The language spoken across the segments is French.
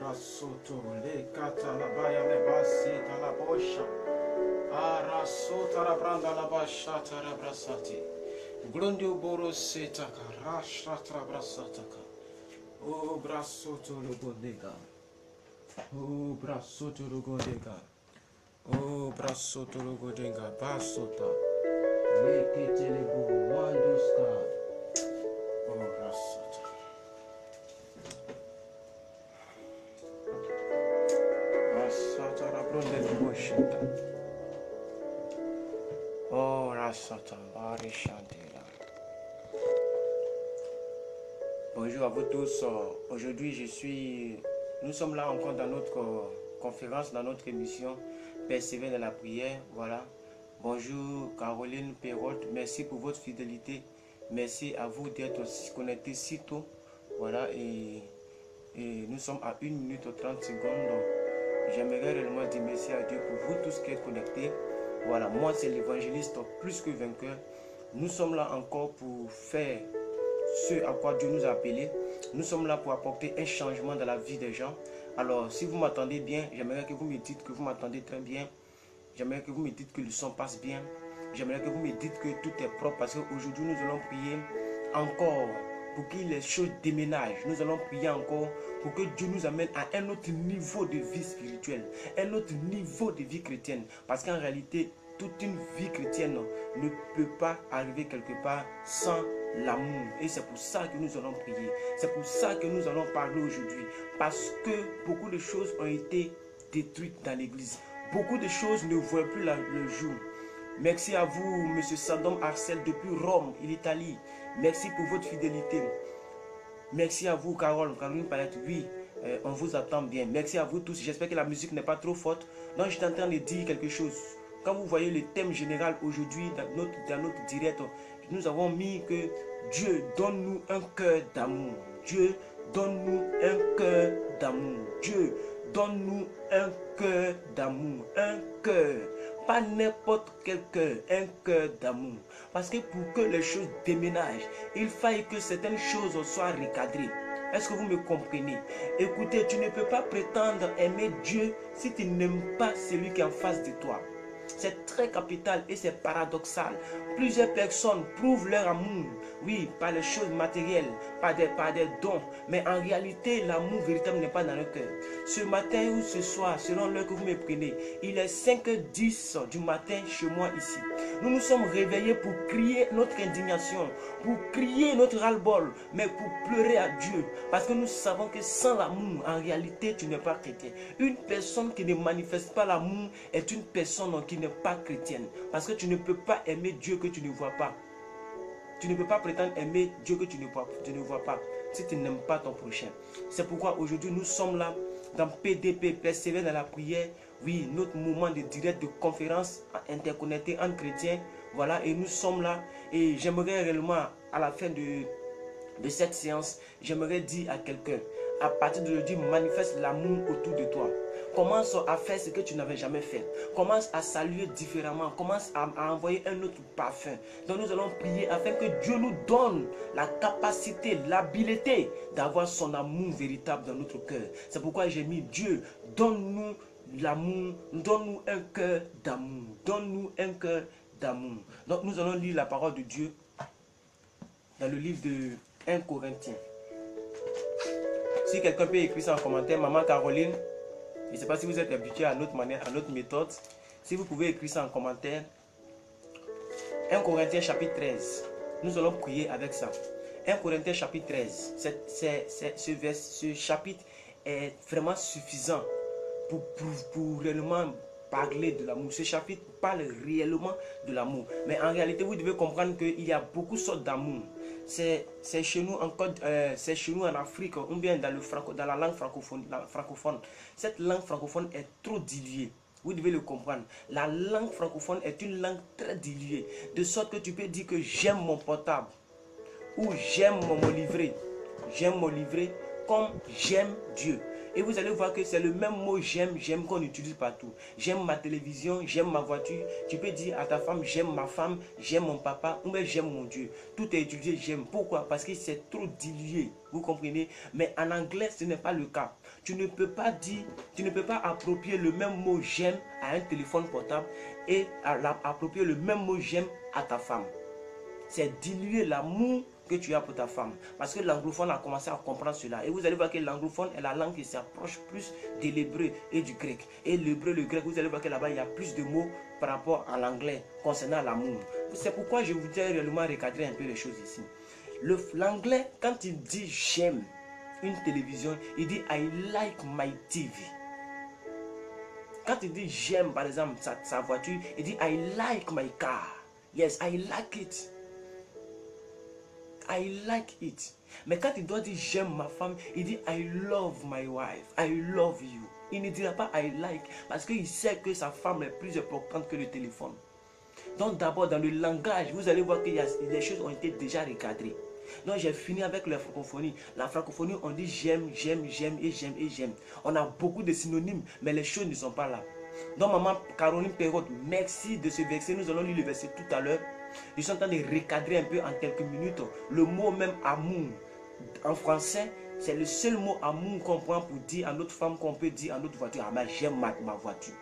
rasoto le kata la baya le basi la bosha. Arasota la branda la basha la brasati. Glondio boro setaka rasha tra brasataka. O brasoto lo godega. O brasoto lo godega. O brasoto lo godega. Basota. Lekete le bo wanduska. O rasata. Rasata la branda la boshata. Oh, rasata, barishantela. Bonjour à vous tous. Aujourd'hui, nous sommes là encore dans notre conférence, dans notre émission Persévérer dans la prière. Voilà. Bonjour Caroline Perrotte. Merci pour votre fidélité. Merci à vous d'être connectés si tôt. Voilà. Et nous sommes à 1 minute 30 secondes. J'aimerais réellement dire merci à Dieu pour vous tous qui êtes connectés. Voilà, moi c'est l'évangéliste plus que vainqueur. Nous sommes là encore pour faire ce à quoi Dieu nous a appelés. Nous sommes là pour apporter un changement dans la vie des gens. Alors, si vous m'entendez bien, j'aimerais que vous me dites que vous m'entendez très bien. J'aimerais que vous me dites que le son passe bien. J'aimerais que vous me dites que tout est propre parce qu'aujourd'hui nous allons prier encore pour que les choses déménagent. Nous allons prier encore pour que Dieu nous amène à un autre niveau de vie spirituelle, un autre niveau de vie chrétienne. Parce qu'en réalité, toute une vie chrétienne ne peut pas arriver quelque part sans l'amour. Et c'est pour ça que nous allons prier. C'est pour ça que nous allons parler aujourd'hui. Parce que beaucoup de choses ont été détruites dans l'église. Beaucoup de choses ne voient plus le jour. Merci à vous, M. Sadom Arcel, depuis Rome, l'Italie. Merci pour votre fidélité. Merci à vous, Caroline Palette. Oui, on vous attend bien. Merci à vous tous. J'espère que la musique n'est pas trop forte. Donc, je suis en train de dire quelque chose. Quand vous voyez le thème général aujourd'hui dans notre direct, nous avons mis que Dieu donne-nous un cœur d'amour. Dieu donne-nous un cœur d'amour. Dieu donne-nous un cœur d'amour. Un cœur. Pas n'importe quel cœur, un cœur d'amour. Parce que pour que les choses déménagent, il faille que certaines choses soient recadrées. Est-ce que vous me comprenez? Écoutez, tu ne peux pas prétendre aimer Dieu si tu n'aimes pas celui qui est en face de toi. C'est très capital et c'est paradoxal. Plusieurs personnes prouvent leur amour, oui, par les choses matérielles, par des dons. Mais en réalité, l'amour véritable n'est pas dans le cœur. Ce matin ou ce soir, selon l'heure que vous me prenez, il est 5h10 du matin chez moi ici. Nous nous sommes réveillés pour crier notre indignation, pour crier notre ras-le-bol, mais pour pleurer à Dieu. Parce que nous savons que sans l'amour, en réalité, tu n'es pas chrétien. Une personne qui ne manifeste pas l'amour est une personne qui n'est pas chrétienne. Parce que tu ne peux pas aimer Dieu que tu ne vois pas. Tu ne peux pas prétendre aimer Dieu que tu ne vois pas si tu n'aimes pas ton prochain. C'est pourquoi aujourd'hui nous sommes là dans PDP, Persévérer dans la prière. Oui, notre moment de direct de conférence interconnectée entre chrétiens. Voilà, et nous sommes là. Et j'aimerais réellement, à la fin de cette séance, j'aimerais dire à quelqu'un, à partir d'aujourd'hui, manifeste l'amour autour de toi. Commence à faire ce que tu n'avais jamais fait. Commence à saluer différemment. Commence à envoyer un autre parfum. Donc nous allons prier afin que Dieu nous donne la capacité, l'habileté d'avoir son amour véritable dans notre cœur. C'est pourquoi j'ai mis Dieu, donne-nous l'amour, donne-nous un cœur d'amour. Donne-nous un cœur d'amour. Donc nous allons lire la parole de Dieu dans le livre de 1 Corinthiens. Si quelqu'un peut écrire ça en commentaire, Maman Caroline, je ne sais pas si vous êtes habitué à notre manière, à notre méthode. Si vous pouvez écrire ça en commentaire. 1 Corinthiens chapitre 13. Nous allons prier avec ça. 1 Corinthiens chapitre 13. Ce chapitre est vraiment suffisant pour réellement parler de l'amour. Ce chapitre parle réellement de l'amour. Mais en réalité, vous devez comprendre qu'il y a beaucoup de sortes d'amour. C'est chez nous c'est chez nous en Afrique ou bien dans la langue francophone. Cette langue francophone est trop diluée. Vous devez le comprendre. La langue francophone est une langue très diluée. De sorte que tu peux dire que j'aime mon portable. Ou j'aime mon livret. J'aime mon livret comme j'aime Dieu. Et vous allez voir que c'est le même mot j'aime, j'aime qu'on utilise partout. J'aime ma télévision, j'aime ma voiture. Tu peux dire à ta femme, j'aime ma femme, j'aime mon papa, ou bien j'aime mon Dieu. Tout est utilisé j'aime. Pourquoi? Parce que c'est trop dilué. Vous comprenez? Mais en anglais, ce n'est pas le cas. Tu ne peux pas dire, tu ne peux pas approprier le même mot j'aime à un téléphone portable et approprier le même mot j'aime à ta femme. C'est diluer l'amour que tu as pour ta femme. Parce que l'anglophone a commencé à comprendre cela. Et vous allez voir que l'anglophone est la langue qui s'approche plus de l'hébreu et du grec. Et l'hébreu, le grec, vous allez voir que là-bas, il y a plus de mots par rapport à l'anglais concernant l'amour. C'est pourquoi je voudrais réellement recadrer un peu les choses ici. L'anglais, quand il dit j'aime une télévision, il dit I like my TV. Quand il dit j'aime, par exemple, sa voiture, il dit I like my car. Yes, I like it. I like it. Mais quand il doit dire j'aime ma femme, il dit I love my wife. I love you. Il ne dira pas I like parce qu'il sait que sa femme est plus importante que le téléphone. Donc d'abord dans le langage, vous allez voir que les choses ont été déjà recadrées. Donc j'ai fini avec la francophonie. La francophonie, on dit j'aime, j'aime, j'aime et j'aime et j'aime. On a beaucoup de synonymes, mais les choses ne sont pas là. Donc maman Caroline Perrault, merci de ce verset. Nous allons lire le verset tout à l'heure. Je suis en train de recadrer un peu en quelques minutes. Le mot même amour, en français, c'est le seul mot amour qu'on prend pour dire à notre femme, qu'on peut dire à notre voiture. Ah, mais j'aime ma voiture.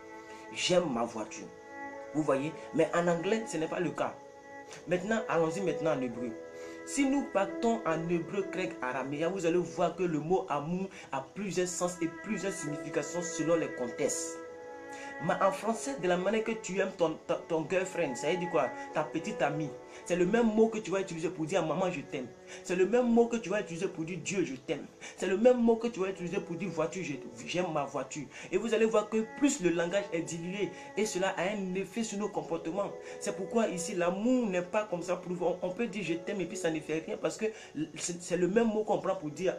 J'aime ma voiture. Vous voyez? Mais en anglais, ce n'est pas le cas. Maintenant, allons-y maintenant en hébreu. Si nous partons en hébreu, grec, araméen, vous allez voir que le mot amour a plusieurs sens et plusieurs significations selon les contextes. Mais en français, de la manière que tu aimes ton girlfriend, ça veut dire quoi? Ta petite amie. C'est le même mot que tu vas utiliser pour dire maman je t'aime. C'est le même mot que tu vas utiliser pour dire Dieu je t'aime. C'est le même mot que tu vas utiliser pour dire voiture, j'aime ma voiture. Et vous allez voir que plus le langage est dilué et cela a un effet sur nos comportements. C'est pourquoi ici l'amour n'est pas comme ça. On peut dire je t'aime et puis ça ne fait rien parce que c'est le même mot qu'on prend pour dire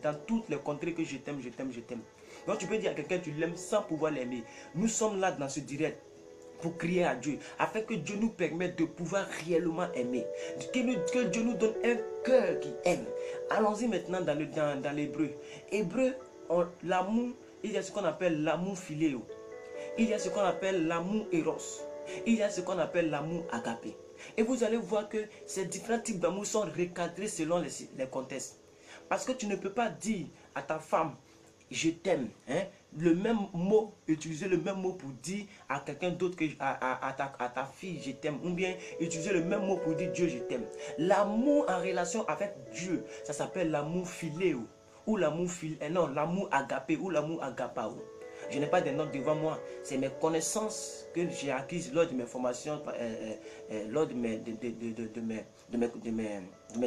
dans toutes les contrées que je t'aime, je t'aime, je t'aime. Donc tu peux dire à quelqu'un tu l'aimes sans pouvoir l'aimer. Nous sommes là dans ce direct pour crier à Dieu, afin que Dieu nous permette de pouvoir réellement aimer. Que Dieu nous donne un cœur qui aime. Allons-y maintenant dans l'hébreu. Hébreu, l'amour, il y a ce qu'on appelle l'amour philéo. Il y a ce qu'on appelle l'amour éros. Il y a ce qu'on appelle l'amour agapé. Et vous allez voir que ces différents types d'amour sont recadrés selon les contextes. Parce que tu ne peux pas dire à ta femme, je t'aime, hein? Le même mot, utiliser le même mot pour dire à quelqu'un d'autre que à ta fille je t'aime, ou bien utiliser le même mot pour dire Dieu je t'aime. L'amour en relation avec Dieu, ça s'appelle l'amour philéo ou l'amour l'amour agapé ou l'amour agapao. Je n'ai pas de notes devant moi, c'est mes connaissances que j'ai acquises lors de mes formations, lors de mes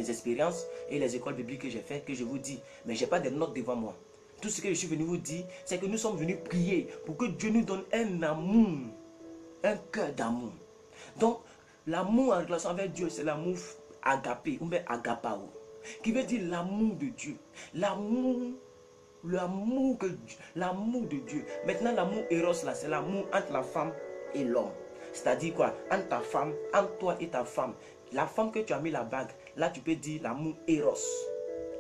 expériences et les écoles bibliques que j'ai faites, que je vous dis, mais je n'ai pas de notes devant moi. Tout ce que je suis venu vous dire, c'est que nous sommes venus prier pour que Dieu nous donne un amour, un cœur d'amour. Donc, l'amour en relation avec Dieu, c'est l'amour agapé, ou bien agapao, qui veut dire l'amour de Dieu. L'amour de Dieu. Maintenant, l'amour éros, là, c'est l'amour entre la femme et l'homme. C'est-à-dire quoi? Entre ta femme, entre toi et ta femme. La femme que tu as mis la bague, là, tu peux dire l'amour éros.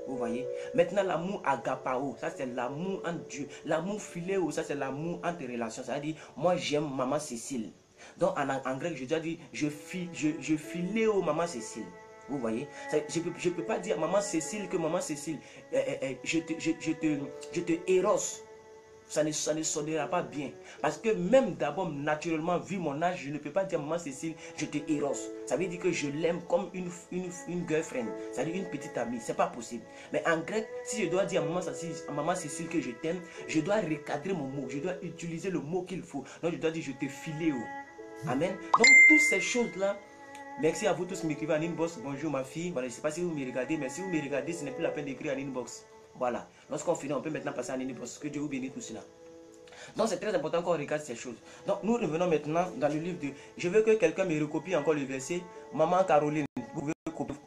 Vous voyez? Maintenant, l'amour agapao, ça c'est l'amour entre Dieu. L'amour philéo, ça c'est l'amour entre relations. Ça veut dire, moi j'aime maman Cécile. Donc en grec, je dois dire, je philéo maman Cécile. Vous voyez? Je ne peux pas dire maman Cécile que maman Cécile, je te éros. Ça ne sonnera pas bien. Parce que même d'abord, naturellement, vu mon âge, je ne peux pas dire maman Cécile, je te éros. Ça veut dire que je l'aime comme une girlfriend. Ça veut dire une petite amie. C'est pas possible. Mais en grec, si je dois dire à maman Cécile que je t'aime, je dois recadrer mon mot. Je dois utiliser le mot qu'il faut. Donc je dois dire je te filéo. Amen. Donc toutes ces choses-là, merci à vous tous qui m'écrivez en inbox. Bonjour ma fille. Voilà, je ne sais pas si vous me regardez, mais si vous me regardez, ce n'est plus la peine d'écrire en inbox. Voilà. Lorsqu'on finit, on peut maintenant passer en inbox. Que Dieu vous bénisse tout cela. Donc c'est très important qu'on regarde ces choses. Donc nous revenons maintenant dans le livre de... Je veux que quelqu'un me recopie encore le verset. Maman Caroline, vous pouvez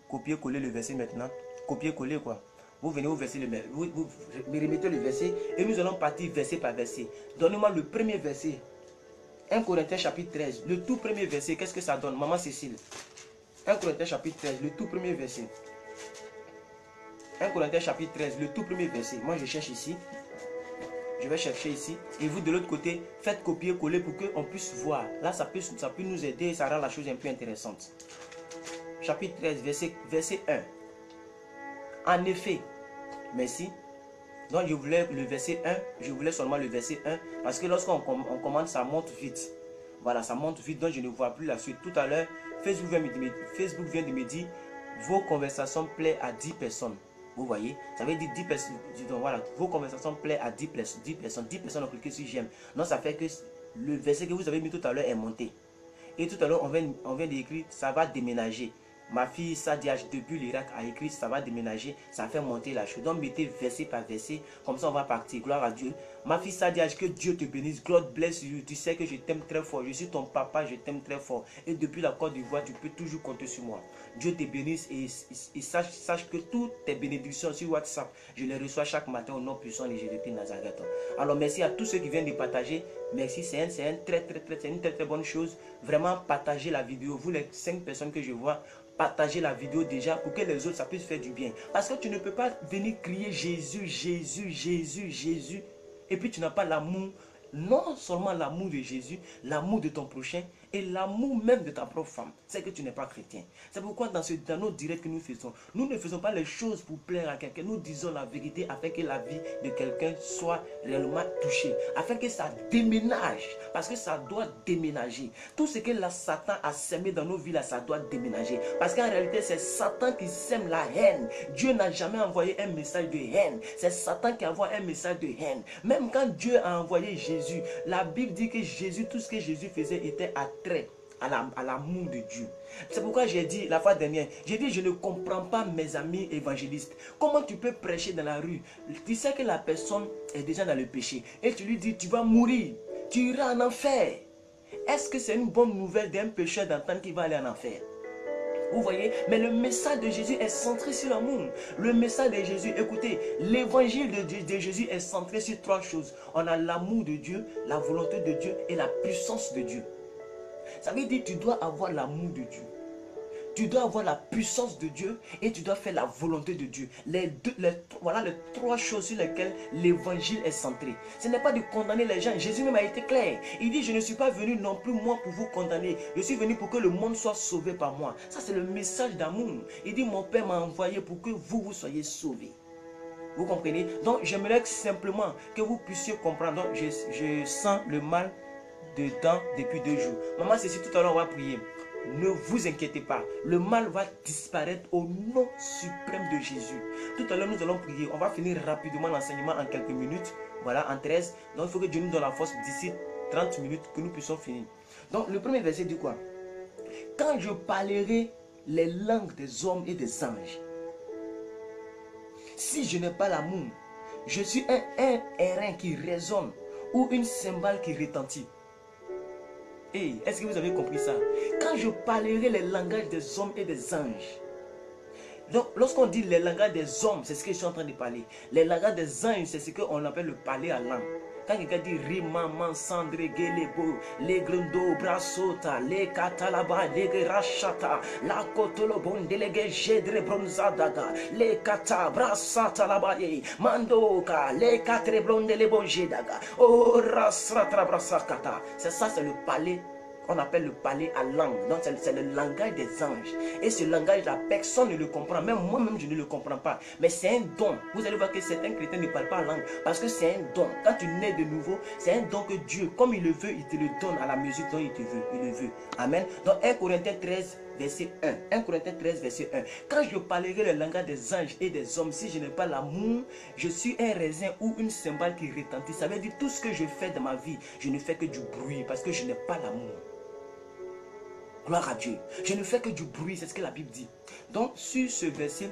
copier-coller le verset maintenant. Copier-coller quoi. Vous venez au verset, vous me remettez le verset et nous allons partir verset par verset. Donnez-moi le premier verset. 1 Corinthiens chapitre 13. Le tout premier verset, qu'est-ce que ça donne? Maman Cécile. 1 Corinthiens chapitre 13, le tout premier verset. 1 Corinthiens chapitre 13, le tout premier verset. Moi je cherche ici. Je vais chercher ici. Et vous, de l'autre côté, faites copier-coller pour qu'on puisse voir. Là, ça peut nous aider. Ça rend la chose un peu intéressante. Chapitre 13, verset 1. En effet, merci. Donc, je voulais le verset 1. Je voulais seulement le verset 1. Parce que lorsqu'on commande, ça monte vite. Voilà, ça monte vite. Donc, je ne vois plus la suite. Tout à l'heure, Facebook vient de me dire vos conversations plaisent à 10 personnes. Vous voyez, ça veut dire 10 personnes. Donc voilà, vos conversations plaisent à 10 personnes. 10 personnes ont cliqué sur j'aime. Donc ça fait que le verset que vous avez mis tout à l'heure est monté. Et tout à l'heure, on vient d'écrire ça va déménager. Ma fille Sadia depuis l'Irak a écrit ça va déménager, ça fait monter la chose. Donc mettez verset par verset, comme ça on va partir. Gloire à Dieu. Ma fille Sadia, que Dieu te bénisse. God bless you. Tu sais que je t'aime très fort. Je suis ton papa, je t'aime très fort. Et depuis la Côte d'Ivoire, tu peux toujours compter sur moi. Dieu te bénisse et sache que toutes tes bénédictions sur WhatsApp, je les reçois chaque matin au nom puissant de Jésus-Christ de Nazareth. Alors merci à tous ceux qui viennent de partager. Merci, c'est une très bonne chose. Vraiment partager la vidéo. Vous les 5 personnes que je vois, partagez la vidéo déjà pour que les autres ça puisse faire du bien. Parce que tu ne peux pas venir crier Jésus, Jésus, Jésus, Jésus. Et puis tu n'as pas l'amour, non seulement l'amour de Jésus, l'amour de ton prochain et l'amour même de ta propre femme. C'est que tu n'es pas chrétien. C'est pourquoi dans nos directs que nous faisons, nous ne faisons pas les choses pour plaire à quelqu'un. Nous disons la vérité afin que la vie de quelqu'un soit réellement touchée. Afin que ça déménage. Parce que ça doit déménager. Tout ce que la Satan a sémé dans nos vies là, ça doit déménager. Parce qu'en réalité, c'est Satan qui sème la haine. Dieu n'a jamais envoyé un message de haine. C'est Satan qui envoie un message de haine. Même quand Dieu a envoyé Jésus, la Bible dit que Jésus, tout ce que Jésus faisait était attrait à l'amour de Dieu. C'est pourquoi j'ai dit la fois dernière, j'ai dit je ne comprends pas mes amis évangélistes. Comment tu peux prêcher dans la rue? Tu sais que la personne est déjà dans le péché et tu lui dis tu vas mourir, tu iras en enfer. Est-ce que c'est une bonne nouvelle d'un pécheur d'entendre qu'il va aller en enfer? Vous voyez, mais le message de Jésus est centré sur l'amour. Le message de Jésus, écoutez, l'évangile de Jésus est centré sur 3 choses. On a l'amour de Dieu, la volonté de Dieu et la puissance de Dieu. Ça veut dire que tu dois avoir l'amour de Dieu. Tu dois avoir la puissance de Dieu et tu dois faire la volonté de Dieu. Voilà les 3 choses sur lesquelles l'évangile est centré. Ce n'est pas de condamner les gens. Jésus même a été clair. Il dit, je ne suis pas venu non plus moi pour vous condamner. Je suis venu pour que le monde soit sauvé par moi. Ça c'est le message d'amour. Il dit, mon Père m'a envoyé pour que vous soyez sauvés. Vous comprenez? Donc j'aimerais simplement que vous puissiez comprendre. Donc je sens le mal dedans depuis 2 jours. Maman Cécile, tout à l'heure on va prier. Ne vous inquiétez pas, le mal va disparaître au nom suprême de Jésus. Tout à l'heure nous allons prier. On va finir rapidement l'enseignement en quelques minutes. Voilà, en 13. Donc il faut que Dieu nous donne la force d'ici 30 minutes que nous puissions finir. Donc le premier verset dit quoi? Quand je parlerai les langues des hommes et des anges, si je n'ai pas l'amour, je suis un airain qui résonne ou une cymbale qui retentit. Hey, est-ce que vous avez compris ça? Quand je parlerai les langages des hommes et des anges. Donc, lorsqu'on dit les langages des hommes, c'est ce que je suis en train de parler. Les langages des anges, c'est ce qu'on appelle le parler à langue. Quand quelqu'un dit Rima, Mansandre, Gelebo, les Grundo, Brasota, les Katalaba, les Rachata, la Kotolobon, les Gedre Bronzadaga, les Kata, Brasata Labaye, Mandoka, les Katreblon de les Bonjedaga, oh Rasratra Brasakata. C'est ça, c'est le palais. On appelle le parler à langue. Donc c'est le langage des anges. Et ce langage-là, personne ne le comprend. Même moi-même, je ne le comprends pas. Mais c'est un don. Vous allez voir que certains chrétiens ne parlent pas langue. Parce que c'est un don. Quand tu nais de nouveau, c'est un don que Dieu, comme il le veut, il te le donne à la mesure dont il te veut. Il le veut. Amen. Donc 1 Corinthiens 13, verset 1. 1 Corinthiens 13, verset 1. Quand je parlerai le langage des anges et des hommes, si je n'ai pas l'amour, je suis un raisin ou une cymbale qui retentit. Ça veut dire tout ce que je fais dans ma vie, je ne fais que du bruit parce que je n'ai pas l'amour. Gloire à Dieu. Je ne fais que du bruit, c'est ce que la Bible dit. Donc, sur ce verset,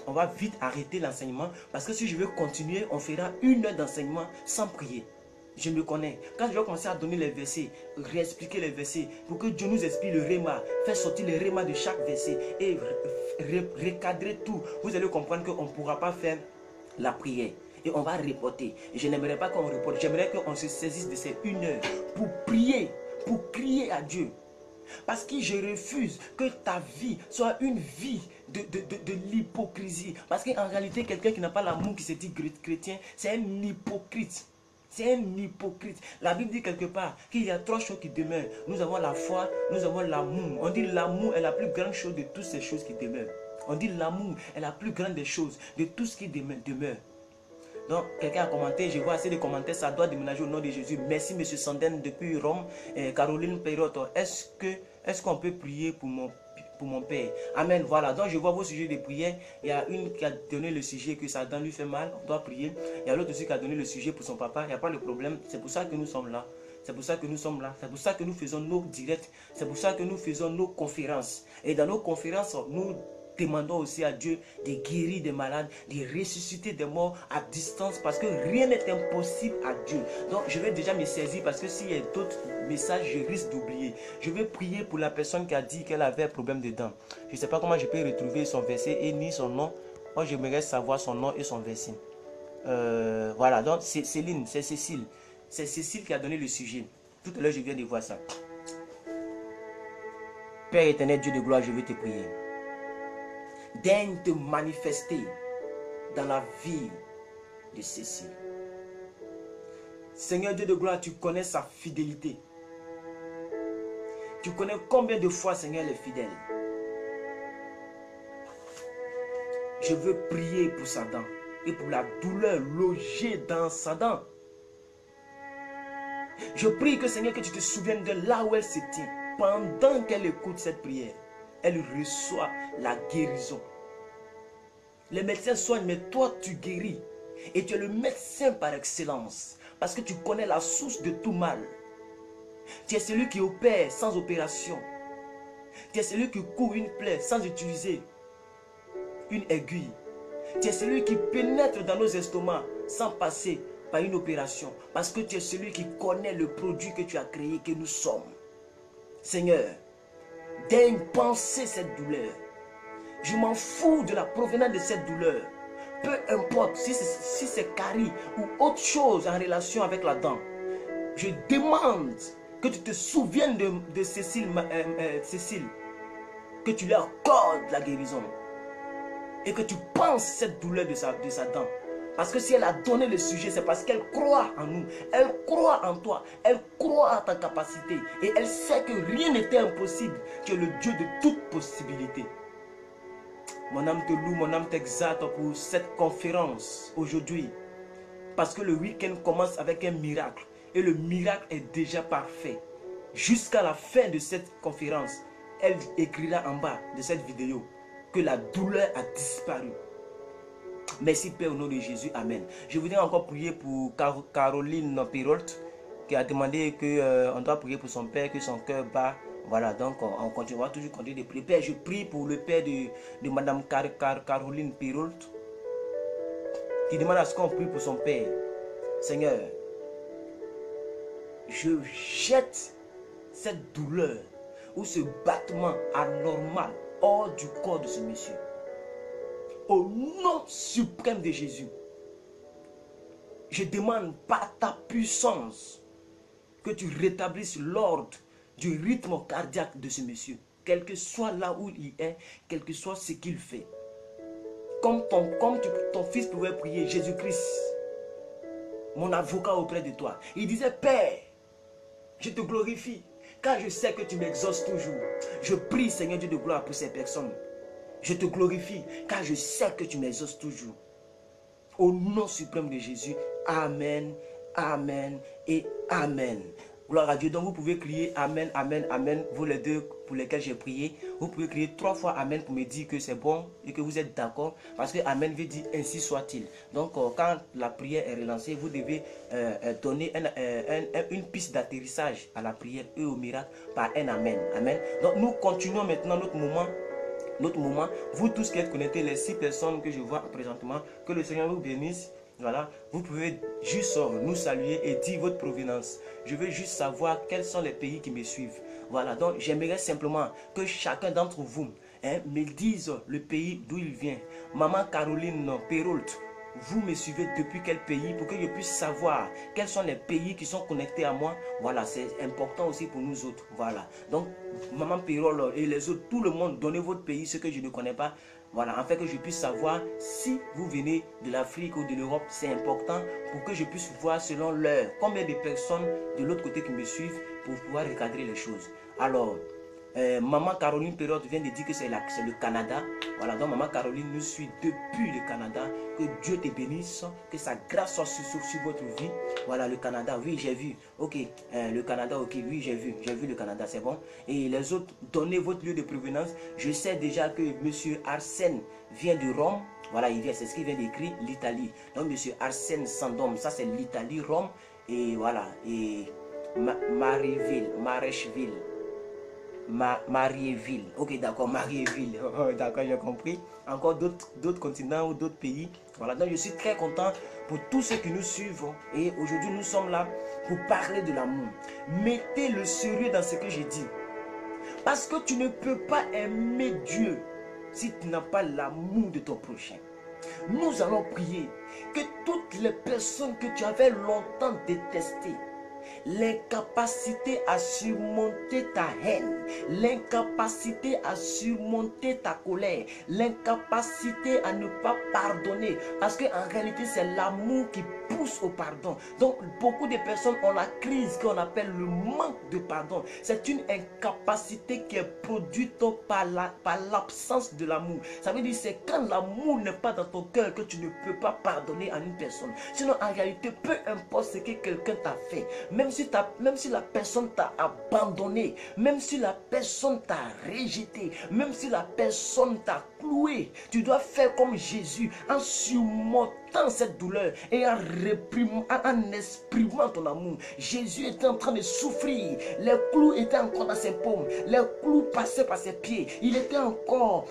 on va vite arrêter l'enseignement. Parce que si je veux continuer, on fera 1 heure d'enseignement sans prier. Je me connais. Quand je vais commencer à donner les versets, réexpliquer les versets, pour que Dieu nous explique le réma, faire sortir le réma de chaque verset et recadrer tout, vous allez comprendre qu'on ne pourra pas faire la prière. Et on va reporter. Je n'aimerais pas qu'on reporte. J'aimerais qu'on se saisisse de ces 1 heure pour prier, pour crier à Dieu. Parce que je refuse que ta vie soit une vie de l'hypocrisie. Parce qu'en réalité, quelqu'un qui n'a pas l'amour, qui se dit chrétien, c'est un hypocrite. C'est un hypocrite. La Bible dit quelque part qu'il y a 3 choses qui demeurent. Nous avons la foi, nous avons l'amour. On dit l'amour est la plus grande chose de toutes ces choses qui demeurent. On dit l'amour est la plus grande des choses de tout ce qui demeure. Donc, quelqu'un a commenté, je vois assez de commentaires, ça doit déménager au nom de Jésus. Merci, M. Sanden, depuis Rome. Caroline Peyrotto, est-ce qu'on peut prier pour mon père? Amen. Voilà, donc je vois vos sujets de prière. Il y a une qui a donné le sujet que sa dent lui fait mal, on doit prier. Il y a l'autre aussi qui a donné le sujet pour son papa, il n'y a pas de problème. C'est pour ça que nous sommes là. C'est pour ça que nous sommes là. C'est pour ça que nous faisons nos directs. C'est pour ça que nous faisons nos conférences. Et dans nos conférences, nous demandons aussi à Dieu de guérir des malades, de ressusciter des morts à distance, parce que rien n'est impossible à Dieu. Donc je vais déjà me saisir, parce que s'il y a d'autres messages, je risque d'oublier. Je vais prier pour la personne qui a dit qu'elle avait un problème de dents. Je ne sais pas comment je peux retrouver son verset et ni son nom. Moi, j'aimerais savoir son nom et son verset. Voilà, donc c'est Céline, c'est Cécile. C'est Cécile qui a donné le sujet. Tout à l'heure, je viens de voir ça. Père éternel, Dieu de gloire, je veux te prier. Daigne te manifester dans la vie de Cécile. Seigneur Dieu de gloire, tu connais sa fidélité. Tu connais combien de fois, Seigneur, elle est fidèle. Je veux prier pour sa dent et pour la douleur logée dans sa dent. Je prie que, Seigneur, que tu te souviennes de là où elle se tient. Pendant qu'elle écoute cette prière, elle reçoit la guérison. Les médecins soignent, mais toi tu guéris. Et tu es le médecin par excellence. Parce que tu connais la source de tout mal. Tu es celui qui opère sans opération. Tu es celui qui court une plaie sans utiliser une aiguille. Tu es celui qui pénètre dans nos estomacs sans passer par une opération. Parce que tu es celui qui connaît le produit que tu as créé, que nous sommes. Seigneur, daigne penser cette douleur. Je m'en fous de la provenance de cette douleur. Peu importe si c'est carie ou autre chose en relation avec la dent. Je demande que tu te souviennes de Cécile, que tu lui accordes la guérison. Et que tu penses cette douleur de sa dent. Parce que si elle a donné le sujet, c'est parce qu'elle croit en nous. Elle croit en toi. Elle croit en ta capacité. Et elle sait que rien n'était impossible. Tu es le Dieu de toute possibilité. Mon âme te loue, mon âme t'exalte pour cette conférence aujourd'hui. Parce que le week-end commence avec un miracle. Et le miracle est déjà parfait. Jusqu'à la fin de cette conférence, elle écrira en bas de cette vidéo que la douleur a disparu. Merci Père au nom de Jésus, Amen. Je voudrais encore prier pour Caroline Peyrotto qui a demandé qu'on doit prier pour son père, que son cœur bat. Voilà, donc on continuera toujours continuer de prier. Père, je prie pour le père de Madame Caroline Peyrotto qui demande à ce qu'on prie pour son père. Seigneur, je jette cette douleur ou ce battement anormal hors du corps de ce monsieur. Au nom suprême de Jésus, je demande par ta puissance que tu rétablisses l'ordre du rythme cardiaque de ce monsieur. Quel que soit là où il est, quel que soit ce qu'il fait. Comme ton fils pouvait prier, Jésus-Christ, mon avocat auprès de toi. Il disait, Père, je te glorifie, car je sais que tu m'exauces toujours. Je prie, Seigneur Dieu de gloire, pour ces personnes. Je te glorifie, car je sais que tu m'exauces toujours. Au nom suprême de Jésus, Amen, Amen et Amen. Gloire à Dieu. Donc vous pouvez crier Amen, Amen, Amen. Vous les deux pour lesquels j'ai prié. Vous pouvez crier 3 fois Amen pour me dire que c'est bon et que vous êtes d'accord. Parce que Amen veut dire ainsi soit-il. Donc quand la prière est relancée, vous devez donner une piste d'atterrissage à la prière et au miracle par un Amen. Amen. Donc nous continuons maintenant notre moment. Vous tous qui êtes connectés, les 6 personnes que je vois présentement, que le Seigneur vous bénisse. Voilà, vous pouvez juste nous saluer et dire votre provenance. Je veux juste savoir quels sont les pays qui me suivent. Voilà, donc j'aimerais simplement que chacun d'entre vous me dise le pays d'où il vient. Maman Caroline Peyrotto, vous me suivez depuis quel pays pour que je puisse savoir quels sont les pays qui sont connectés à moi. Voilà, c'est important aussi pour nous autres. Voilà, donc Maman Peyrotto et les autres, tout le monde, donnez votre pays, ce que je ne connais pas. Voilà, afin que je puisse savoir si vous venez de l'Afrique ou de l'Europe, c'est important pour que je puisse voir selon l'heure combien de personnes de l'autre côté qui me suivent pour pouvoir recadrer les choses. Alors, Maman Caroline Perrotte vient de dire que c'est le Canada. Voilà, donc Maman Caroline nous suit depuis le Canada. Que Dieu te bénisse, que sa grâce soit sur votre vie. Voilà, le Canada, oui, j'ai vu. Ok, le Canada, ok, oui, j'ai vu le Canada, c'est bon. Et les autres, donnez votre lieu de provenance. Je sais déjà que Monsieur Arsène vient de Rome. Voilà, il vient, c'est ce qu'il vient d'écrire, l'Italie. Donc, Monsieur Arsène Sandom, ça c'est l'Italie, Rome. Et voilà, et Marècheville. Mariéville. Ok, d'accord, Mariéville. D'accord, j'ai compris. Encore d'autres continents ou d'autres pays. Voilà, donc je suis très content pour tous ceux qui nous suivent. Et aujourd'hui, nous sommes là pour parler de l'amour. Mettez le sérieux dans ce que j'ai dit. Parce que tu ne peux pas aimer Dieu si tu n'as pas l'amour de ton prochain. Nous allons prier que toutes les personnes que tu avais longtemps détestées, l'incapacité à surmonter ta haine, l'incapacité à surmonter ta colère, l'incapacité à ne pas pardonner, parce qu'en réalité c'est l'amour qui pousse au pardon. Donc beaucoup de personnes ont la crise qu'on appelle le manque de pardon. C'est une incapacité qui est produite par l'absence de l'amour. Ça veut dire c'est quand l'amour n'est pas dans ton cœur que tu ne peux pas pardonner à une personne. Sinon en réalité peu importe ce que quelqu'un t'a fait, même si la personne t'a abandonné, même si la personne t'a rejeté, même si la personne t'a cloué, tu dois faire comme Jésus en surmontant cette douleur et en exprimant ton amour. Jésus était en train de souffrir, les clous étaient encore dans ses paumes, les clous passaient par ses pieds, il était encore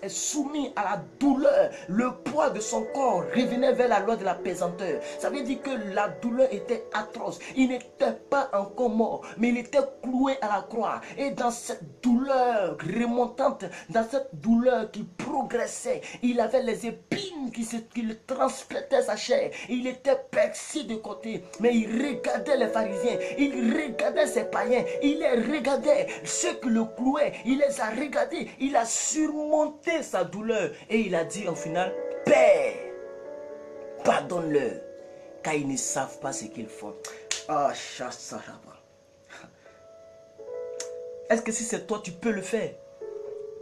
soumis à la douleur, le poids de son corps revenait vers la loi de la pesanteur. Ça veut dire que la douleur était atroce, il n'était pas encore mort, mais il était cloué à la croix. Et dans cette douleur remontante, dans cette douleur qui progressait, il avait les épines qui le transplétaient sa chair. Il était percé de côté, mais il regardait les pharisiens, il regardait ses païens, il les regardait, ceux qui le clouaient, il les a regardés, il a surmonté sa douleur et il a dit au final, Père, pardonne-leur, car ils ne savent pas ce qu'ils font. Ah, chassaraba. Est-ce que si c'est toi, tu peux le faire?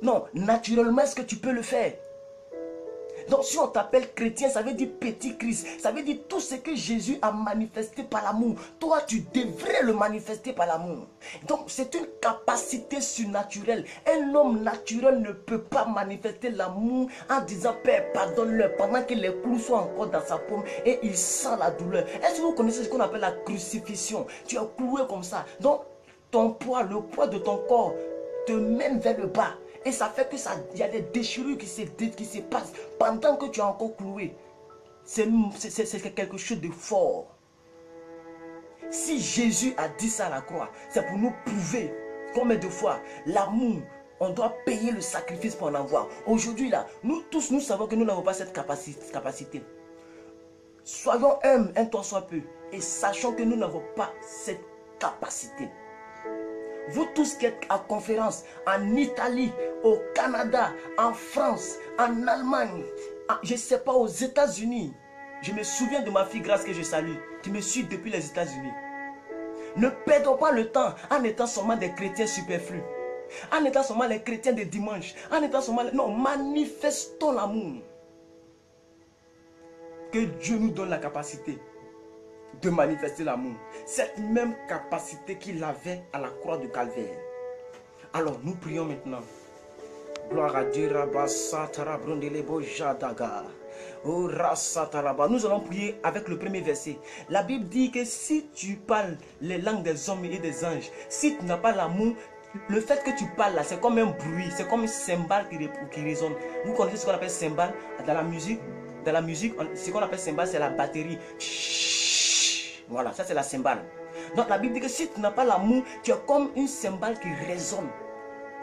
Non, naturellement, est-ce que tu peux le faire? Donc si on t'appelle chrétien, ça veut dire petit Christ. Ça veut dire tout ce que Jésus a manifesté par l'amour. Toi, tu devrais le manifester par l'amour. Donc c'est une capacité surnaturelle. Un homme naturel ne peut pas manifester l'amour en disant Père, pardonne-leur pendant que les clous sont encore dans sa paume et il sent la douleur. Est-ce que vous connaissez ce qu'on appelle la crucifixion? Tu es cloué comme ça. Donc ton poids, le poids de ton corps te mène vers le bas. Et ça fait que il y a des déchirures qui se passent pendant que tu es encore cloué. C'est quelque chose de fort. Si Jésus a dit ça à la croix, c'est pour nous prouver combien de fois l'amour, on doit payer le sacrifice pour en avoir. Aujourd'hui là, nous tous, nous savons que nous n'avons pas cette capacité. Soyons humbles un tant soit peu et sachons que nous n'avons pas cette capacité. Vous tous qui êtes à conférence en Italie, au Canada, en France, en Allemagne, je ne sais pas, aux États-Unis. Je me souviens de ma fille Grâce que je salue, qui me suit depuis les États-Unis. Ne perdons pas le temps en étant seulement des chrétiens superflus, en étant seulement les chrétiens de dimanche, en étant seulement... Non, manifestons l'amour. Que Dieu nous donne la capacité de manifester l'amour. Cette même capacité qu'il avait à la croix de Calvaire. Alors nous prions maintenant. Gloire à Dieu. Nous allons prier avec le premier verset. La Bible dit que si tu parles les langues des hommes et des anges, si tu n'as pas l'amour, le fait que tu parles là, c'est comme un bruit, c'est comme un cymbale qui résonne. Vous connaissez ce qu'on appelle cymbale dans la musique? Dans la musique, ce qu'on appelle cymbale, c'est la batterie. Voilà, ça c'est la cymbale. Donc la Bible dit que si tu n'as pas l'amour, tu es comme une cymbale qui résonne.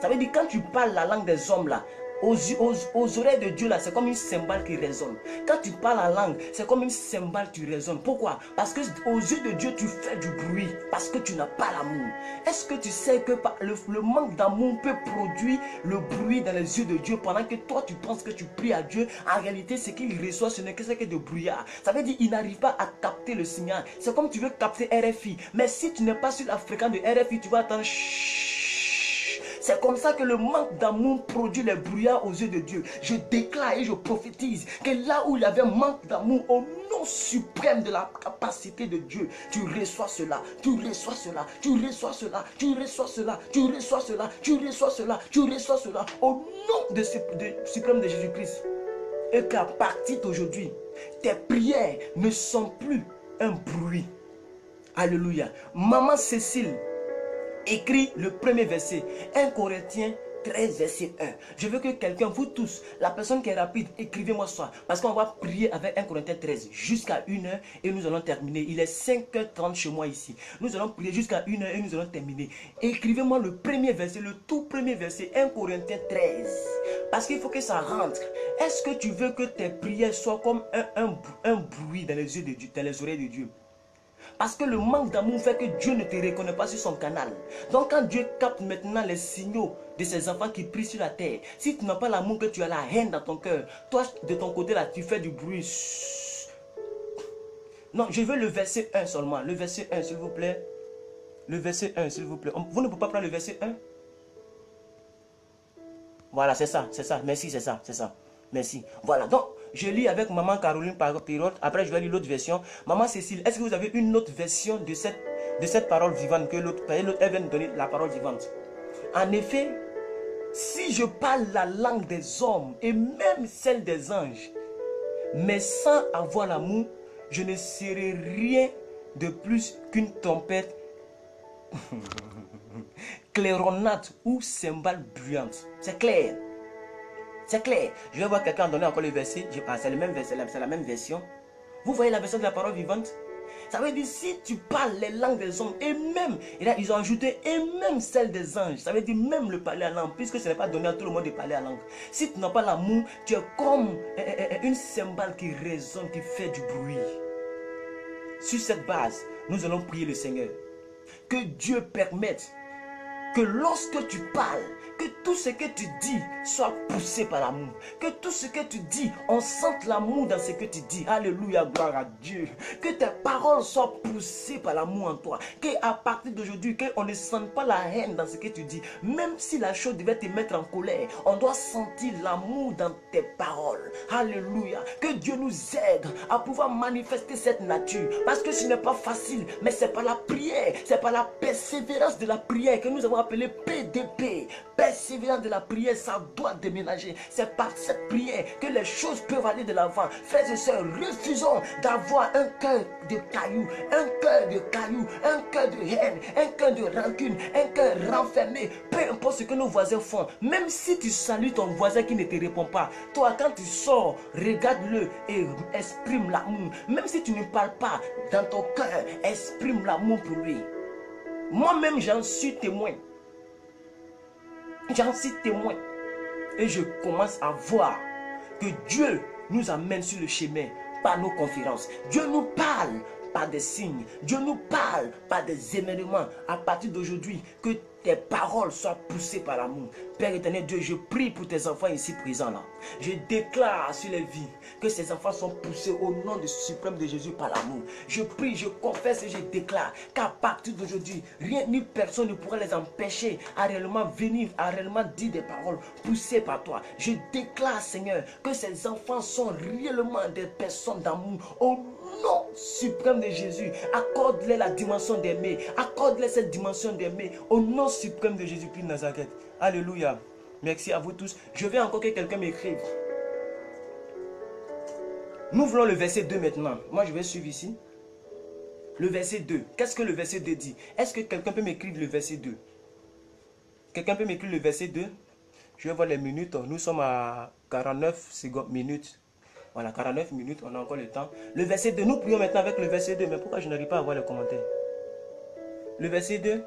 Ça veut dire quand tu parles la langue des hommes là, aux oreilles de Dieu, là, c'est comme une cymbale qui résonne. Quand tu parles la langue, c'est comme une cymbale qui résonne. Pourquoi? Parce que aux yeux de Dieu, tu fais du bruit. Parce que tu n'as pas l'amour. Est-ce que tu sais que le manque d'amour peut produire le bruit dans les yeux de Dieu pendant que toi, tu penses que tu pries à Dieu? En réalité, ce qu'il reçoit, ce n'est que de brouillard. Ça veut dire qu'il n'arrive pas à capter le signal. C'est comme tu veux capter RFI. Mais si tu n'es pas sur la fréquence de RFI, tu vas attendre. C'est comme ça que le manque d'amour produit les brouillards aux yeux de Dieu. Je déclare et je prophétise que là où il y avait un manque d'amour, au nom suprême de la capacité de Dieu, tu reçois cela, tu reçois cela, tu reçois cela, tu reçois cela, tu reçois cela, tu reçois cela, tu reçois cela, au nom de suprême de Jésus-Christ. Et qu'à partir d'aujourd'hui, tes prières ne sont plus un bruit. Alléluia. Maman Cécile écrit le premier verset, 1 Corinthiens 13, verset 1. Je veux que quelqu'un, vous tous, la personne qui est rapide, écrivez-moi ça. Parce qu'on va prier avec 1 Corinthiens 13 jusqu'à 1h et nous allons terminer. Il est 5h30 chez moi ici. Nous allons prier jusqu'à 1h et nous allons terminer. Écrivez-moi le premier verset, le tout premier verset, 1 Corinthiens 13. Parce qu'il faut que ça rentre. Est-ce que tu veux que tes prières soient comme un bruit dans les yeux de Dieu, dans les oreilles de Dieu? Parce que le manque d'amour fait que Dieu ne te reconnaît pas sur son canal. Donc quand Dieu capte maintenant les signaux de ses enfants qui prient sur la terre, si tu n'as pas l'amour, que tu as la haine dans ton cœur, toi de ton côté là, tu fais du bruit. Non, je veux le verset 1 seulement. Le verset 1 s'il vous plaît. Le verset 1 s'il vous plaît. Vous ne pouvez pas prendre le verset 1? Voilà, c'est ça, c'est ça. Merci, c'est ça, c'est ça. Merci. Voilà, donc je lis avec maman Caroline Pirotte. Après, je vais lire l'autre version. Maman Cécile, est-ce que vous avez une autre version de cette parole vivante que l'autre? Elle vient de donner la parole vivante. En effet, si je parle la langue des hommes et même celle des anges, mais sans avoir l'amour, je ne serai rien de plus qu'une trompette claironnante ou cymbale bruyante. C'est clair. C'est clair. Je vais voir quelqu'un donner encore le verset. C'est le même verset, c'est la même version. Vous voyez la version de la parole vivante? Ça veut dire si tu parles les langues des hommes et même, et là ils ont ajouté et même celle des anges. Ça veut dire même le parler à langue, puisque ce n'est pas donné à tout le monde de parler à langue. Si tu n'as pas l'amour, tu es comme une cymbale qui résonne, qui fait du bruit. Sur cette base, nous allons prier le Seigneur. Que Dieu permette que lorsque tu parles, que tout ce que tu dis soit poussé par l'amour. Que tout ce que tu dis, on sente l'amour dans ce que tu dis. Alléluia, gloire à Dieu. Que tes paroles soient poussées par l'amour en toi. Qu'à partir d'aujourd'hui, qu'on ne sente pas la haine dans ce que tu dis. Même si la chose devait te mettre en colère, on doit sentir l'amour dans tes paroles. Alléluia. Que Dieu nous aide à pouvoir manifester cette nature. Parce que ce n'est pas facile, mais c'est par la prière, c'est par la persévérance de la prière que nous avons appelé PDP. Persévérance de la prière, ça doit déménager. C'est par cette prière que les choses peuvent aller de l'avant. Frères et sœurs, refusons d'avoir un cœur de cailloux, un cœur de cailloux, un cœur de haine, un cœur de rancune, un cœur renfermé. Peu importe ce que nos voisins font, même si tu salues ton voisin qui ne te répond pas, toi quand tu sors, regarde-le et exprime l'amour. Même si tu ne parles pas, dans ton cœur, exprime l'amour pour lui. Moi-même, j'en suis témoin. J'en suis témoin. Et je commence à voir que Dieu nous amène sur le chemin par nos conférences. Dieu nous parle par des signes. Dieu nous parle par des événements. À partir d'aujourd'hui, que tes paroles soient poussées par l'amour. Père éternel Dieu, je prie pour tes enfants ici présents là. Je déclare sur les vies que ces enfants sont poussés au nom du suprême de Jésus par l'amour. Je prie, je confesse et je déclare qu'à partir d'aujourd'hui, rien ni personne ne pourra les empêcher à réellement venir, à réellement dire des paroles poussées par toi. Je déclare, Seigneur, que ces enfants sont réellement des personnes d'amour. Au nom suprême de Jésus, accorde-les la dimension d'aimer. Accorde-les cette dimension d'aimer. Au nom suprême de Jésus-Christ de Nazareth. Alléluia. Merci à vous tous. Je vais encore que quelqu'un m'écrive. Nous voulons le verset 2 maintenant. Moi, je vais suivre ici. Le verset 2. Qu'est-ce que le verset 2 dit? Est-ce que quelqu'un peut m'écrire le verset 2? Quelqu'un peut m'écrire le verset 2? Je vais voir les minutes. Nous sommes à 49 minutes. Voilà, 49 minutes. On a encore le temps. Le verset 2. Nous prions maintenant avec le verset 2. Mais pourquoi je n'arrive pas à voir les commentaires? Le verset 2.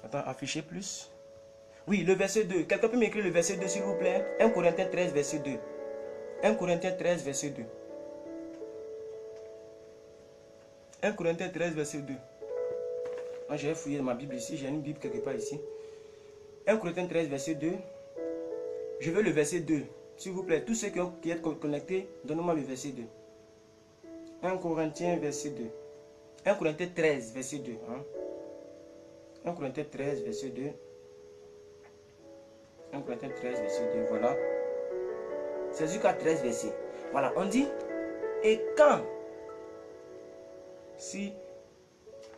Attends, afficher plus. Oui, le verset 2. Quelqu'un peut m'écrire le verset 2 s'il vous plaît? 1 Corinthiens 13, verset 2. 1 Corinthiens 13, verset 2. 1 Corinthiens 13, verset 2. Moi, j'ai fouillé ma Bible ici. J'ai une Bible quelque part ici. 1 Corinthiens 13, verset 2. Je veux le verset 2. S'il vous plaît, tous ceux qui êtes connectés, donnez-moi le verset 2. 1 Corinthiens, verset 2. 1 Corinthiens 13, verset 2. Hein? 1 Corinthiens 13, verset 2. 1 Corinthiens 13, verset 2. Voilà. C'est jusqu'à 13 versets. Voilà, on dit, et quand, si,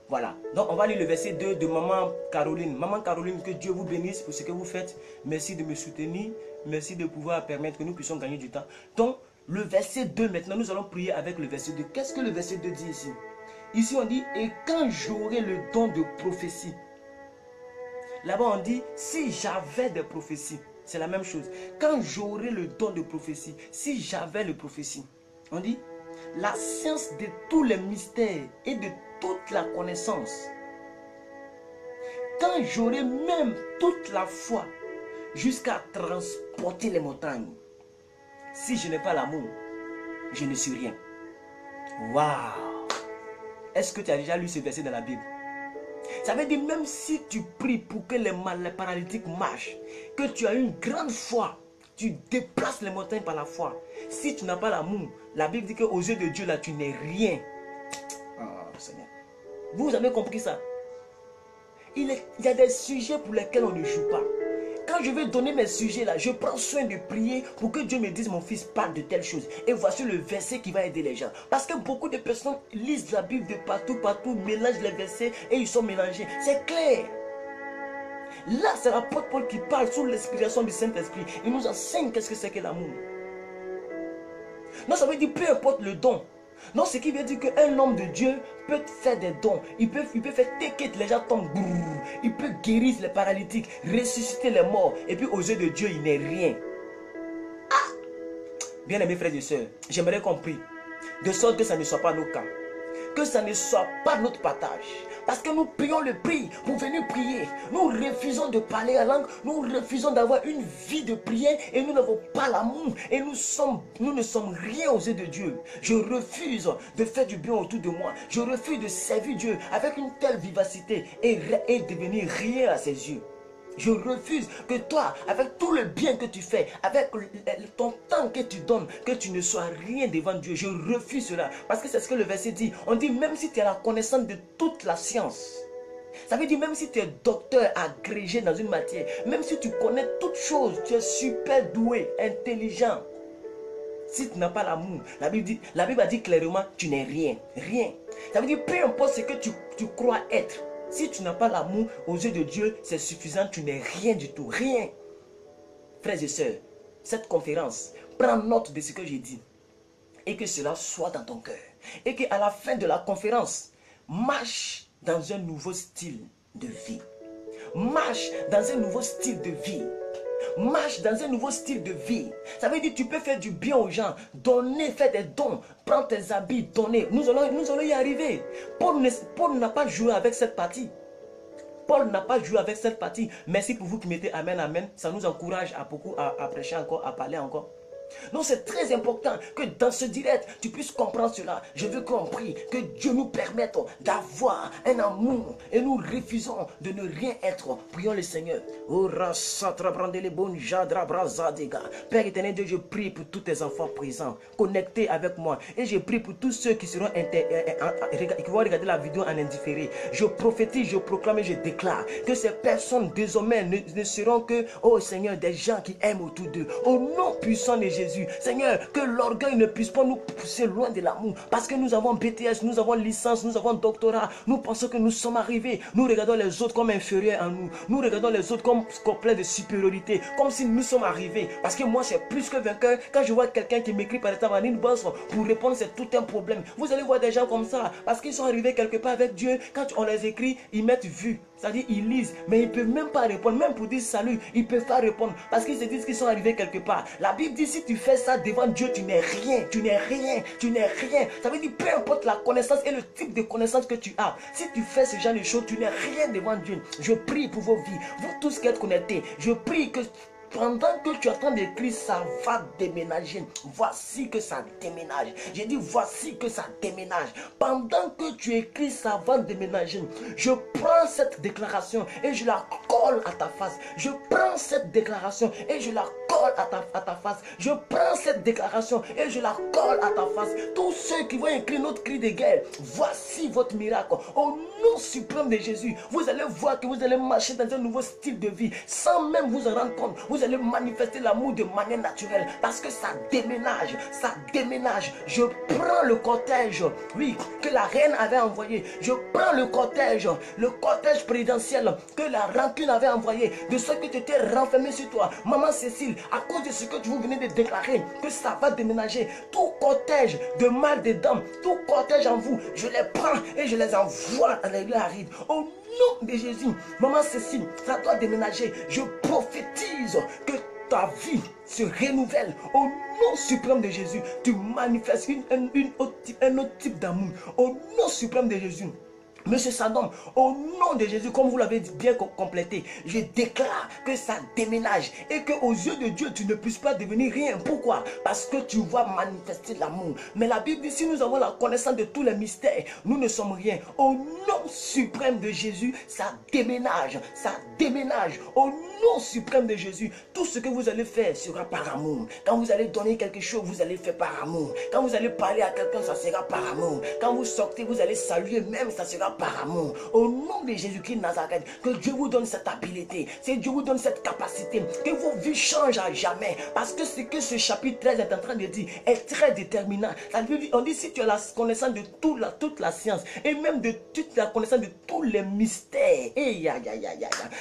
voilà. Donc, on va lire le verset 2 de Maman Caroline. Maman Caroline, que Dieu vous bénisse pour ce que vous faites. Merci de me soutenir. Merci de pouvoir permettre que nous puissions gagner du temps. Donc, le verset 2, maintenant, nous allons prier avec le verset 2. Qu'est-ce que le verset 2 dit ici? Ici, on dit, et quand j'aurai le don de prophétie. Là-bas, on dit, si j'avais des prophéties. C'est la même chose. Quand j'aurai le don de prophétie, si j'avais le prophétie, on dit, la science de tous les mystères et de toute la connaissance. Quand j'aurai même toute la foi jusqu'à transporter les montagnes. Si je n'ai pas l'amour, je ne suis rien. Waouh! Est-ce que tu as déjà lu ce verset dans la Bible? Ça veut dire même si tu pries pour que les paralytiques marchent, que tu as une grande foi, tu déplaces les montagnes par la foi. Si tu n'as pas l'amour, la Bible dit qu'aux yeux de Dieu là, tu n'es rien. Oh Seigneur. Vous avez compris ça? Il y a des sujets pour lesquels on ne joue pas. Quand je vais donner mes sujets là, je prends soin de prier pour que Dieu me dise, mon fils, parle de telle chose. Et voici le verset qui va aider les gens. Parce que beaucoup de personnes lisent la Bible de partout, mélangent les versets et ils sont mélangés. C'est clair. Là, c'est l'apôtre Paul qui parle sous l'inspiration du Saint-Esprit. Il nous enseigne qu'est-ce que c'est que l'amour. Non, ça veut dire peu importe le don. Non, ce qui veut dire qu'un homme de Dieu peut faire des dons. Il peut faire que les gens tombent. Il peut guérir les paralytiques, ressusciter les morts. Et puis aux yeux de Dieu, il n'est rien. Ah! Bien aimés frères et sœurs, j'aimerais qu'on prie. De sorte que ça ne soit pas nos cas. Que ça ne soit pas notre partage. Parce que nous prions le prix pour venir prier. Nous refusons de parler en langue. Nous refusons d'avoir une vie de prière. Et nous n'avons pas l'amour. Et nous ne sommes rien aux yeux de Dieu. Je refuse de faire du bien autour de moi. Je refuse de servir Dieu avec une telle vivacité. Et devenir rien à ses yeux. Je refuse que toi, avec tout le bien que tu fais, avec ton temps que tu donnes, que tu ne sois rien devant Dieu. Je refuse cela. Parce que c'est ce que le verset dit. On dit même si tu as la connaissance de toute la science. Ça veut dire même si tu es docteur agrégé dans une matière, même si tu connais toutes choses, tu es super doué, intelligent. Si tu n'as pas l'amour, la Bible a dit clairement, tu n'es rien. Rien. Ça veut dire peu importe ce que tu crois être. Si tu n'as pas l'amour aux yeux de Dieu, c'est suffisant, tu n'es rien du tout, rien. Frères et sœurs, cette conférence, prends note de ce que j'ai dit. Et que cela soit dans ton cœur. Et qu'à la fin de la conférence, marche dans un nouveau style de vie. Marche dans un nouveau style de vie. Marche dans un nouveau style de vie. Ça veut dire que tu peux faire du bien aux gens. Donner, faire des dons. Prends tes habits, donner. Nous allons y arriver. Paul n'a pas joué avec cette partie. Paul n'a pas joué avec cette partie. Merci pour vous qui mettez amen, amen. Ça nous encourage à beaucoup à prêcher encore, à parler encore. Donc c'est très important que dans ce direct, tu puisses comprendre cela. Je veux qu'on prie, que Dieu nous permette d'avoir un amour. Et nous refusons de ne rien être. Prions le Seigneur. Père éternel Dieu, je prie pour tous tes enfants présents, connectés avec moi. Et je prie pour tous ceux qui seront qui vont regarder la vidéo en indifféré. Je prophétise, je proclame et je déclare que ces personnes désormais ne seront que, oh Seigneur, des gens qui aiment autour d'eux. Au nom puissant de Jésus, Seigneur, que l'orgueil ne puisse pas nous pousser loin de l'amour. Parce que nous avons BTS, nous avons licence, nous avons doctorat. Nous pensons que nous sommes arrivés. Nous regardons les autres comme inférieurs à nous. Nous regardons les autres comme pleins de supériorité. Comme si nous sommes arrivés. Parce que moi, c'est plus que vainqueur. Quand je vois quelqu'un qui m'écrit par exemple en inbox pour répondre, c'est tout un problème. Vous allez voir des gens comme ça. Parce qu'ils sont arrivés quelque part avec Dieu. Quand on les écrit, ils mettent vu. C'est-à-dire ils lisent, mais ils ne peuvent même pas répondre. Même pour dire salut, ils ne peuvent pas répondre. Parce qu'ils se disent qu'ils sont arrivés quelque part. La Bible dit, si tu fais ça devant Dieu, tu n'es rien, tu n'es rien, tu n'es rien. Ça veut dire peu importe la connaissance et le type de connaissance que tu as. Si tu fais ce genre de choses, tu n'es rien devant Dieu. Je prie pour vos vies, vous tous qui êtes connectés. Je prie que pendant que tu es en train d'écrire, ça va déménager. Voici que ça déménage. J'ai dit voici que ça déménage. Pendant que tu écris, ça va déménager. Je prends cette déclaration et je la colle à ta face. Je prends cette déclaration et je la colle à ta face. Je prends cette déclaration et je la colle à ta face. Tous ceux qui vont écrire notre cri de guerre, voici votre miracle. Au nom suprême de Jésus, vous allez voir que vous allez marcher dans un nouveau style de vie sans même vous en rendre compte. Vous allez manifester l'amour de manière naturelle parce que ça déménage, ça déménage. Je prends le cortège, oui, que la reine avait envoyé. Je prends le cortège présidentiel que la rancune avait envoyé, de ce que tu étais renfermé sur toi. Maman Cécile, à cause de ce que vous venez de déclarer, que ça va déménager. Tout cortège de mal des dames, tout cortège en vous, je les prends et je les envoie à la ride. Au nom de Jésus, maman Cécile, ça doit déménager. Je prophétise que ta vie se renouvelle au nom suprême de Jésus. Tu manifestes un autre type d'amour au nom suprême de Jésus. Monsieur Sadom, au nom de Jésus, comme vous l'avez bien complété, je déclare que ça déménage et qu'aux yeux de Dieu, tu ne puisses pas devenir rien. Pourquoi? Parce que tu vas manifester l'amour. Mais la Bible dit, si nous avons la connaissance de tous les mystères, nous ne sommes rien. Au nom suprême de Jésus, ça déménage, ça déménage. Au nom suprême de Jésus, tout ce que vous allez faire sera par amour. Quand vous allez donner quelque chose, vous allez faire par amour. Quand vous allez parler à quelqu'un, ça sera par amour. Quand vous sortez, vous allez saluer, même ça sera par amour. Au nom de Jésus-Christ de Nazareth, que Dieu vous donne cette habileté, que Dieu vous donne cette capacité, que vos vies changent à jamais. Parce que ce que ce chapitre 13 est en train de dire est très déterminant. On dit si tu as la connaissance de toute la science et même de toute la connaissance de tous les mystères,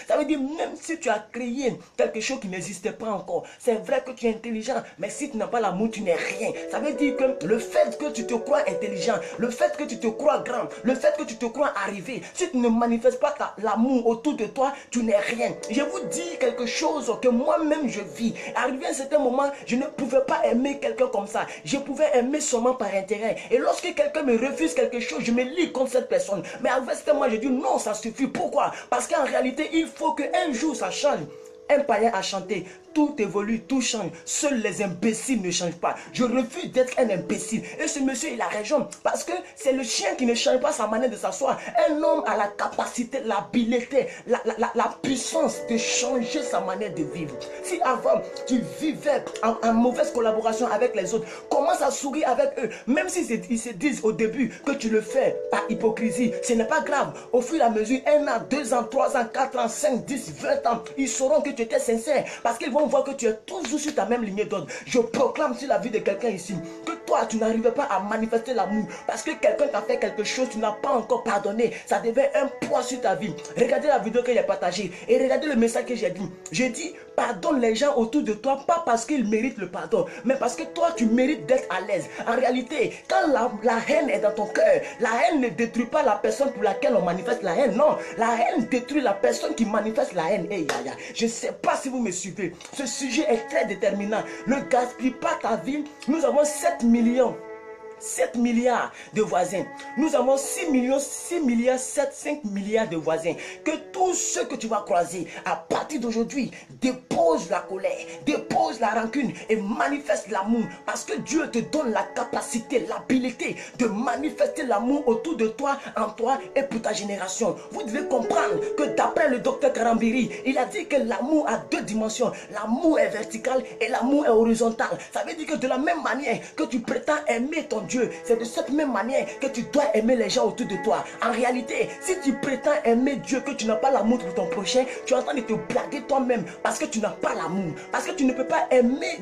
ça veut dire même si tu as créé quelque chose qui n'existait pas encore, c'est vrai que tu es intelligent, mais si tu n'as pas l'amour, tu n'es rien. Ça veut dire que le fait que tu te crois intelligent, le fait que tu te crois grand, le fait que tu te crois arrivé, si tu ne manifestes pas l'amour autour de toi, tu n'es rien. Je vous dis quelque chose que moi-même je vis. Arrivé à un certain moment, je ne pouvais pas aimer quelqu'un comme ça. Je pouvais aimer seulement par intérêt. Et lorsque quelqu'un me refuse quelque chose, je me lie contre cette personne. Mais à un certain moment, je dis non, ça suffit. Pourquoi? Parce qu'en réalité, il faut qu'un jour ça change. Un païen a chanté, tout évolue, tout change. Seuls les imbéciles ne changent pas. Je refuse d'être un imbécile. Et ce monsieur, il a raison. Parce que c'est le chien qui ne change pas sa manière de s'asseoir. Un homme a la capacité, l'habileté, la puissance de changer sa manière de vivre. Si avant, tu vivais en mauvaise collaboration avec les autres, commence à sourire avec eux. Même s'ils se disent au début que tu le fais par hypocrisie, ce n'est pas grave. Au fur et à mesure, 1 an, 2 ans, 3 ans, 4 ans, 5, 10, 20 ans, ils sauront que tu étais sincère. Parce qu'ils vont voir que tu es toujours sur ta même lignée d'ordre. Je proclame sur la vie de quelqu'un ici que toi, tu n'arrives pas à manifester l'amour. Parce que quelqu'un t'a fait quelque chose, tu n'as pas encore pardonné. Ça devient un poids sur ta vie. Regardez la vidéo que j'ai partagée et regardez le message que j'ai dit. J'ai dit, pardonne les gens autour de toi, pas parce qu'ils méritent le pardon, mais parce que toi, tu mérites d'être à l'aise. En réalité, quand la haine est dans ton cœur, la haine ne détruit pas la personne pour laquelle on manifeste la haine. Non, la haine détruit la personne qui manifeste la haine. Je ne sais pas si vous me suivez. Ce sujet est très déterminant. Ne gaspille pas ta vie. Nous avons 7 milliards de voisins. Nous avons 6 milliards, 5 milliards de voisins. Que tous ceux que tu vas croiser à partir d'aujourd'hui dépose la colère, dépose la rancune et manifeste l'amour. Parce que Dieu te donne la capacité, l'habilité de manifester l'amour autour de toi, en toi et pour ta génération. Vous devez comprendre que d'après le docteur Karambiri, il a dit que l'amour a 2 dimensions. L'amour est vertical et l'amour est horizontal. Ça veut dire que de la même manière que tu prétends aimer ton Dieu, c'est de cette même manière que tu dois aimer les gens autour de toi. En réalité, si tu prétends aimer Dieu, que tu n'as pas l'amour pour ton prochain, tu es en train de te blaguer toi-même parce que tu n'as pas l'amour. Parce que tu ne peux pas aimer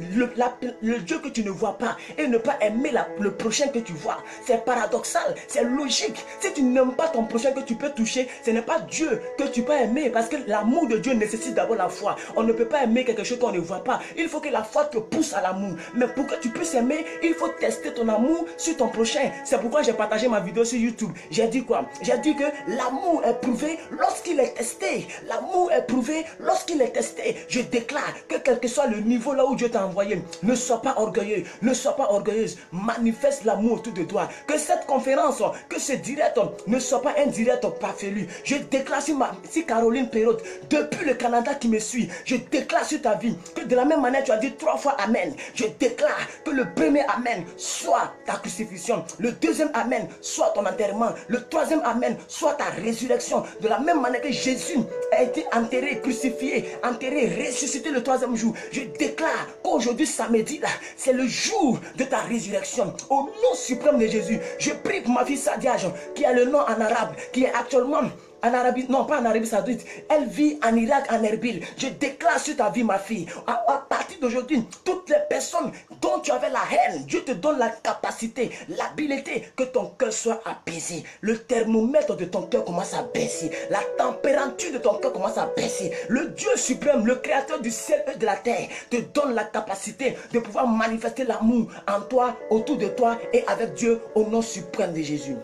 le Dieu que tu ne vois pas et ne pas aimer le prochain que tu vois. C'est paradoxal, c'est logique. Si tu n'aimes pas ton prochain que tu peux toucher, ce n'est pas Dieu que tu peux aimer, parce que l'amour de Dieu nécessite d'abord la foi. On ne peut pas aimer quelque chose qu'on ne voit pas. Il faut que la foi te pousse à l'amour. Mais pour que tu puisses aimer, il faut tester ton amour sur ton prochain. C'est pourquoi j'ai partagé ma vidéo sur YouTube. J'ai dit quoi? J'ai dit que l'amour est prouvé lorsqu'il est testé. L'amour est prouvé lorsqu'il est testé. Je déclare que quel que soit le niveau là où Dieu t'a envoyé, ne sois pas orgueilleux, ne sois pas orgueilleuse. Manifeste l'amour autour de toi. Que cette conférence, que ce direct ne soit pas un direct parfelu. Je déclare sur Caroline Perrault, depuis le Canada qui me suit, je déclare sur ta vie que de la même manière tu as dit 3 fois Amen. Je déclare que le premier Amen soit ta crucifixion, le deuxième Amen soit ton enterrement, le troisième Amen soit ta résurrection. De la même manière que Jésus a été enterré, crucifié, enterré, ressuscité le troisième jour, je déclare qu'aujourd'hui samedi là, c'est le jour de ta résurrection. Au nom suprême de Jésus, je prie pour ma fille Sadiage qui a le nom en arabe, qui est actuellement en Arabie, non pas en Arabie Saoudite, elle vit en Irak, en Erbil. Je déclare sur ta vie, ma fille, à partir d'aujourd'hui, toutes les personnes dont tu avais la haine, Dieu te donne la capacité, l'habileté que ton cœur soit apaisé. Le thermomètre de ton cœur commence à baisser. La température de ton cœur commence à baisser. Le Dieu suprême, le créateur du ciel et de la terre, te donne la capacité de pouvoir manifester l'amour en toi, autour de toi et avec Dieu au nom suprême de Jésus.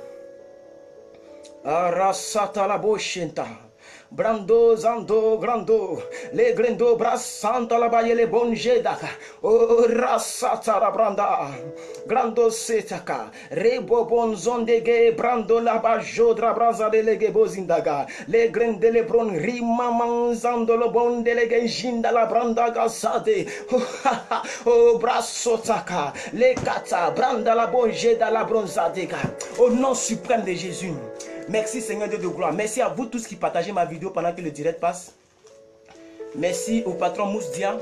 Arasata la boshenta. Brando, Zando, Grando, le Grendo, Brassanta la Baye, le Bonjedaka, O Rasata la Branda, Grando Setaka, Rebo Bonzondege, Brando la Bajodra, Braza de Lege Bozindaga, le Grende le Bron, Rima Manzando lo Bonde le Jinda la Branda Gazade, O Brassotaka, le Kata, Branda la Bonjeda la Bronzadega, au nom suprême de Jésus. Merci Seigneur Dieu de gloire. Merci à vous tous qui partagez ma vidéo pendant que le direct passe. Merci au patron Mousdia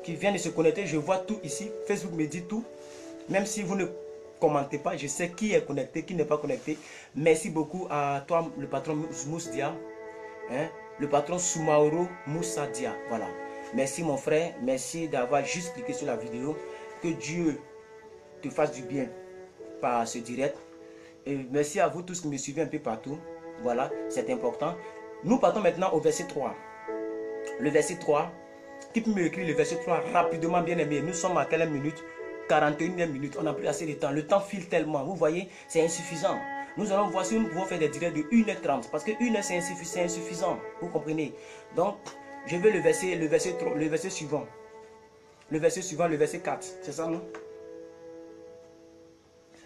qui vient de se connecter. Je vois tout ici. Facebook me dit tout. Même si vous ne commentez pas, je sais qui est connecté, qui n'est pas connecté. Merci beaucoup à toi, le patron Mousdia. Le patron Soumaoro Moussadia. Voilà. Merci mon frère. Merci d'avoir juste cliqué sur la vidéo. Que Dieu te fasse du bien par ce direct. Et merci à vous tous qui me suivez un peu partout. Voilà, c'est important. Nous partons maintenant au verset 3. Le verset 3. Qui peut me écrire le verset 3 rapidement, bien aimé? Nous sommes à quelle minute? 41e minute. On n'a plus assez de temps. Le temps file tellement. Vous voyez, c'est insuffisant. Nous allons voir si nous pouvons faire des directs de 1h30. Parce que 1h c'est insuffisant. Vous comprenez? Donc, je veux le verset suivant. Le verset suivant, le verset 4. C'est ça, non?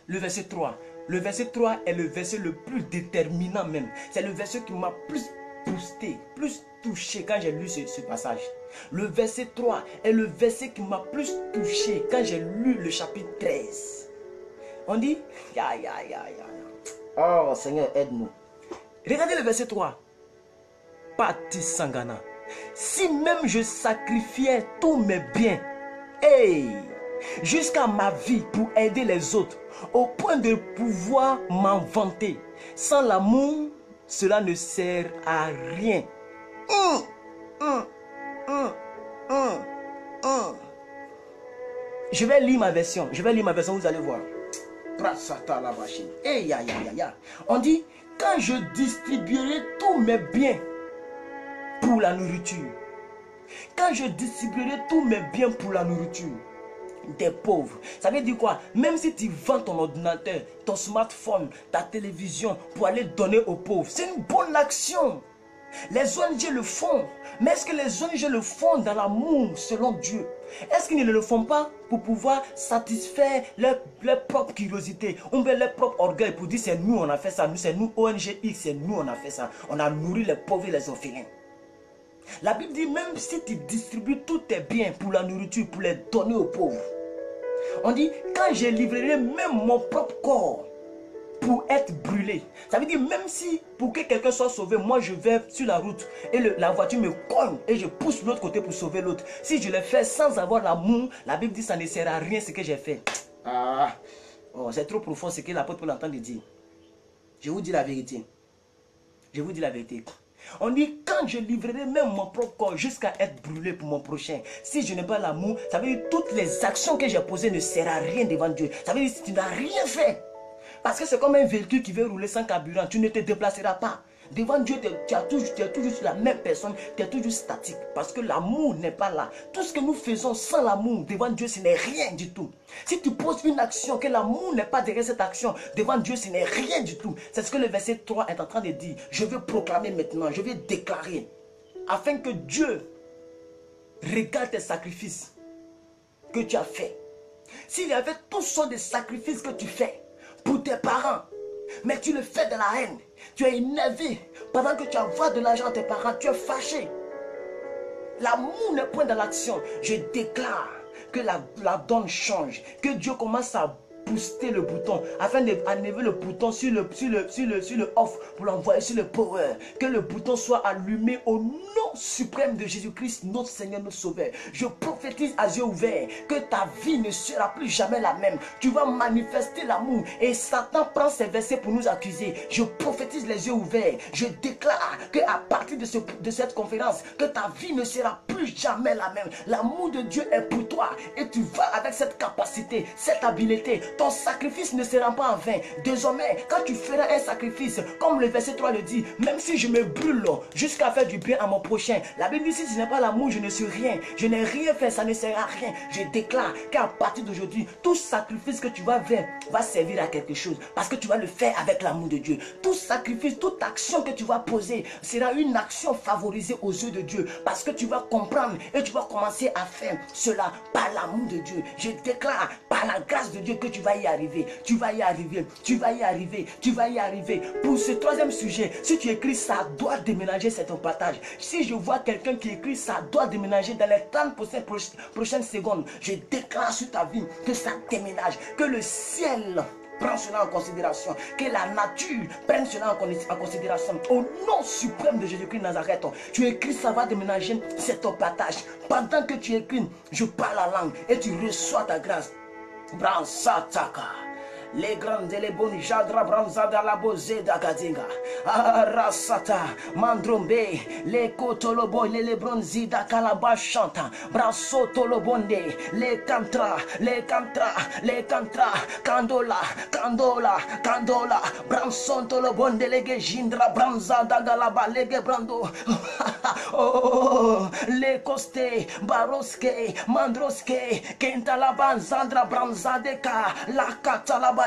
Le verset 3. Le verset 3 est le verset le plus déterminant même. C'est le verset qui m'a plus boosté, plus touché quand j'ai lu ce passage. Le verset 3 est le verset qui m'a plus touché quand j'ai lu le chapitre 13. On dit, oh Seigneur, aide-nous. Regardez le verset 3. Pati Sangana. Si même je sacrifiais tous mes biens, jusqu'à ma vie pour aider les autres, au point de pouvoir m'en vanter. Sans l'amour, cela ne sert à rien. Je vais lire ma version. Vous allez voir. On dit, quand je distribuerai tous mes biens pour la nourriture. Quand je distribuerai tous mes biens pour la nourriture des pauvres. Ça veut dire quoi? Même si tu vends ton ordinateur, ton smartphone, ta télévision pour aller donner aux pauvres, c'est une bonne action. Les ONG le font. Mais est-ce que les ONG le font dans l'amour selon Dieu? Est-ce qu'ils ne le font pas pour pouvoir satisfaire leur propre curiosité ou bien leur propre orgueil pour dire c'est nous on a fait ça, c'est nous ONG X, c'est nous on a fait ça. On a nourri les pauvres et les orphelins. La Bible dit même si tu distribues tous tes biens pour la nourriture, pour les donner aux pauvres. On dit quand je livrerai même mon propre corps pour être brûlé. Ça veut dire même si pour que quelqu'un soit sauvé, moi je vais sur la route et la voiture me cogne et je pousse l'autre côté pour sauver l'autre. Si je le fais sans avoir l'amour, la Bible dit ça ne sert à rien ce que j'ai fait. C'est trop profond ce que l'apôtre Paul entend de dire. Je vous dis la vérité. Je vous dis la vérité. On dit quand je livrerai même mon propre corps jusqu'à être brûlé pour mon prochain. Si je n'ai pas l'amour, ça veut dire toutes les actions que j'ai posées ne servent à rien devant Dieu. Ça veut dire si tu n'as rien fait. Parce que c'est comme un véhicule qui veut rouler sans carburant. Tu ne te déplaceras pas. Devant Dieu, tu es toujours la même personne, tu es toujours statique. Parce que l'amour n'est pas là. Tout ce que nous faisons sans l'amour, devant Dieu, ce n'est rien du tout. Si tu poses une action, que l'amour n'est pas derrière cette action, devant Dieu, ce n'est rien du tout. C'est ce que le verset 3 est en train de dire. Je veux proclamer maintenant, je veux déclarer, afin que Dieu regarde tes sacrifices que tu as faits. S'il y avait toutes sortes de sacrifices que tu fais pour tes parents, mais tu le fais de la haine, tu es énervé, pendant que tu envoies de l'argent à tes parents, tu es fâché. L'amour n'est point dans l'action. Je déclare que la donne change, que Dieu commence à booster le bouton afin d'enlever le bouton sur le off pour l'envoyer sur le power, que le bouton soit allumé au nom suprême de Jésus-Christ, notre Seigneur, notre Sauveur. Je prophétise à yeux ouverts que ta vie ne sera plus jamais la même. Tu vas manifester l'amour et Satan prend ses versets pour nous accuser. Je prophétise les yeux ouverts. Je déclare que à partir de cette conférence, que ta vie ne sera plus jamais la même. L'amour de Dieu est pour toi et tu vas avec cette capacité, cette habileté. Ton sacrifice ne sera pas en vain. Désormais, quand tu feras un sacrifice, comme le verset 3 le dit, même si je me brûle jusqu'à faire du bien à mon prochain, la Bible dit, si ce n'est pas l'amour, je ne suis rien. Je n'ai rien fait, ça ne sert à rien. Je déclare qu'à partir d'aujourd'hui, tout sacrifice que tu vas faire va servir à quelque chose. Parce que tu vas le faire avec l'amour de Dieu. Tout sacrifice, toute action que tu vas poser sera une action favorisée aux yeux de Dieu. Parce que tu vas comprendre et tu vas commencer à faire cela par l'amour de Dieu. Je déclare par la grâce de Dieu que tu vas y arriver. Tu vas y arriver. Tu vas y arriver. Tu vas y arriver. Pour ce troisième sujet, si tu écris ça doit déménager, c'est ton partage. Si je vois quelqu'un qui écrit ça doit déménager dans les 30 prochaines secondes, je déclare sur ta vie que ça déménage. Que le ciel prend cela en considération. Que la nature prenne cela en considération. Au nom suprême de Jésus-Christ de Nazareth, tu écris ça va déménager, c'est ton partage. Pendant que tu écris, je parle la langue et tu reçois ta grâce. Bransataka. Les grandes et les bonnes jadra branzada la bozé d'Agadinga. Arasata, Mandrombe, les kotolobo, les bronzi da calabachanta, brasso tolobonde, les cantra, candola, branson tolobonde, les gindra branzada galaba, les brando, oh, les costé, baroske, mandroske, kentalaban, zandra branzadeka, la katalaba.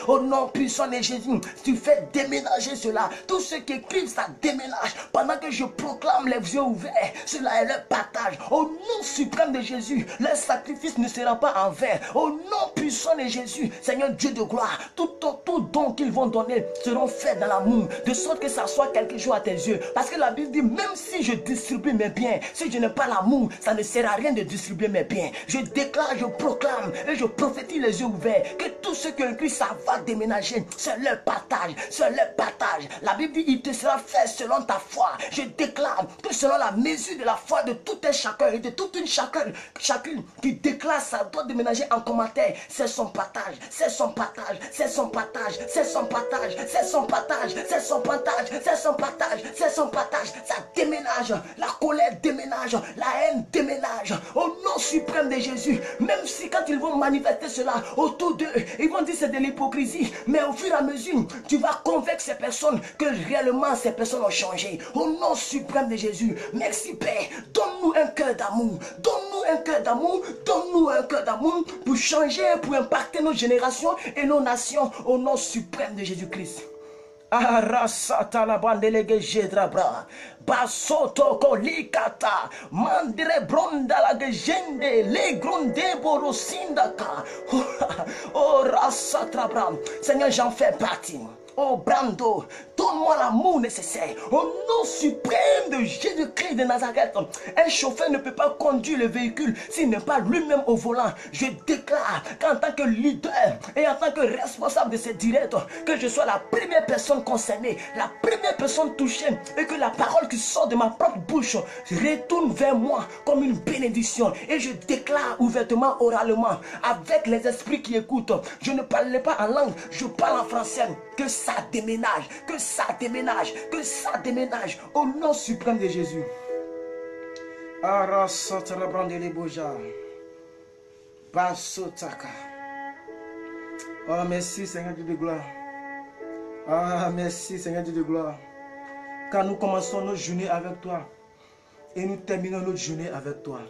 Au nom puissant de Jésus, tu fais déménager cela. Tous ceux qui écrivent ça déménage. Pendant que je proclame les yeux ouverts, cela est leur partage. Au nom suprême de Jésus, leur sacrifice ne sera pas en vain. Au nom puissant de Jésus, Seigneur Dieu de gloire, tout don qu'ils vont donner seront faits dans l'amour, de sorte que ça soit quelque chose à tes yeux. Parce que la Bible dit, même si je distribue mes biens, si je n'ai pas l'amour, ça ne sert à rien de distribuer mes biens. Je déclare, je proclame et je prophétise les yeux ouverts que tout ce que Christ ça va déménager, c'est leur partage, c'est leur partage. La Bible dit, il te sera fait selon ta foi. Je déclare que selon la mesure de la foi de tout un chacun et de toute une chacune qui déclare ça doit déménager en commentaire, c'est son partage, c'est son partage, c'est son partage, c'est son partage, c'est son partage, c'est son partage, c'est son partage, c'est son partage. Ça déménage, la colère déménage, la haine déménage, au nom suprême de Jésus. Même si quand ils vont manifester cela autour d'eux, ils vont dire c'est de l'hypocrisie, mais au fur et à mesure tu vas convaincre ces personnes que réellement ces personnes ont changé. Au nom suprême de Jésus, merci Père, donne-nous un cœur d'amour, donne-nous un cœur d'amour, donne-nous un cœur d'amour pour changer, pour impacter nos générations et nos nations au nom suprême de Jésus-Christ. Arasata la bandelege jedrabra basoto kolikata mandre bronda la gejende le gronde borosindaka. Oh rasatrabra, Seigneur, j'en fais partie. Oh Brando, donne-moi l'amour nécessaire. Au nom suprême de Jésus-Christ de Nazareth, un chauffeur ne peut pas conduire le véhicule s'il n'est pas lui-même au volant. Je déclare qu'en tant que leader et en tant que responsable de ce direct, que je sois la première personne concernée, la première personne touchée, et que la parole qui sort de ma propre bouche retourne vers moi comme une bénédiction. Et je déclare ouvertement, oralement, avec les esprits qui écoutent. Je ne parle pas en langue, je parle en français. Que ça déménage, que ça déménage, que ça déménage au nom suprême de Jésus. Oh merci Seigneur Dieu de gloire. Ah, merci Seigneur Dieu de gloire. Car nous commençons notre journée avec toi. Et nous terminons notre journée avec toi.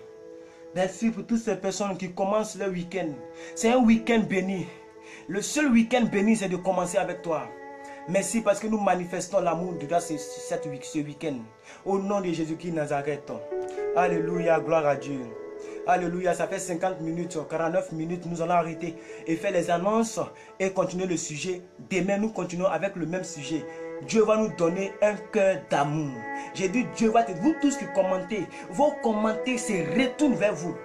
Merci pour toutes ces personnes qui commencent leur week-end. C'est un week-end béni. Le seul week-end béni, c'est de commencer avec toi. Merci parce que nous manifestons l'amour durant ce week-end. Au nom de Jésus-Christ Nazareth. Alléluia, gloire à Dieu. Alléluia, ça fait 50 minutes, 49 minutes, nous allons arrêter et faire les annonces et continuer le sujet. Demain, nous continuons avec le même sujet. Dieu va nous donner un cœur d'amour. J'ai dit, Dieu va te... Vous tous qui commentez, vos commentaires se retournent vers vous.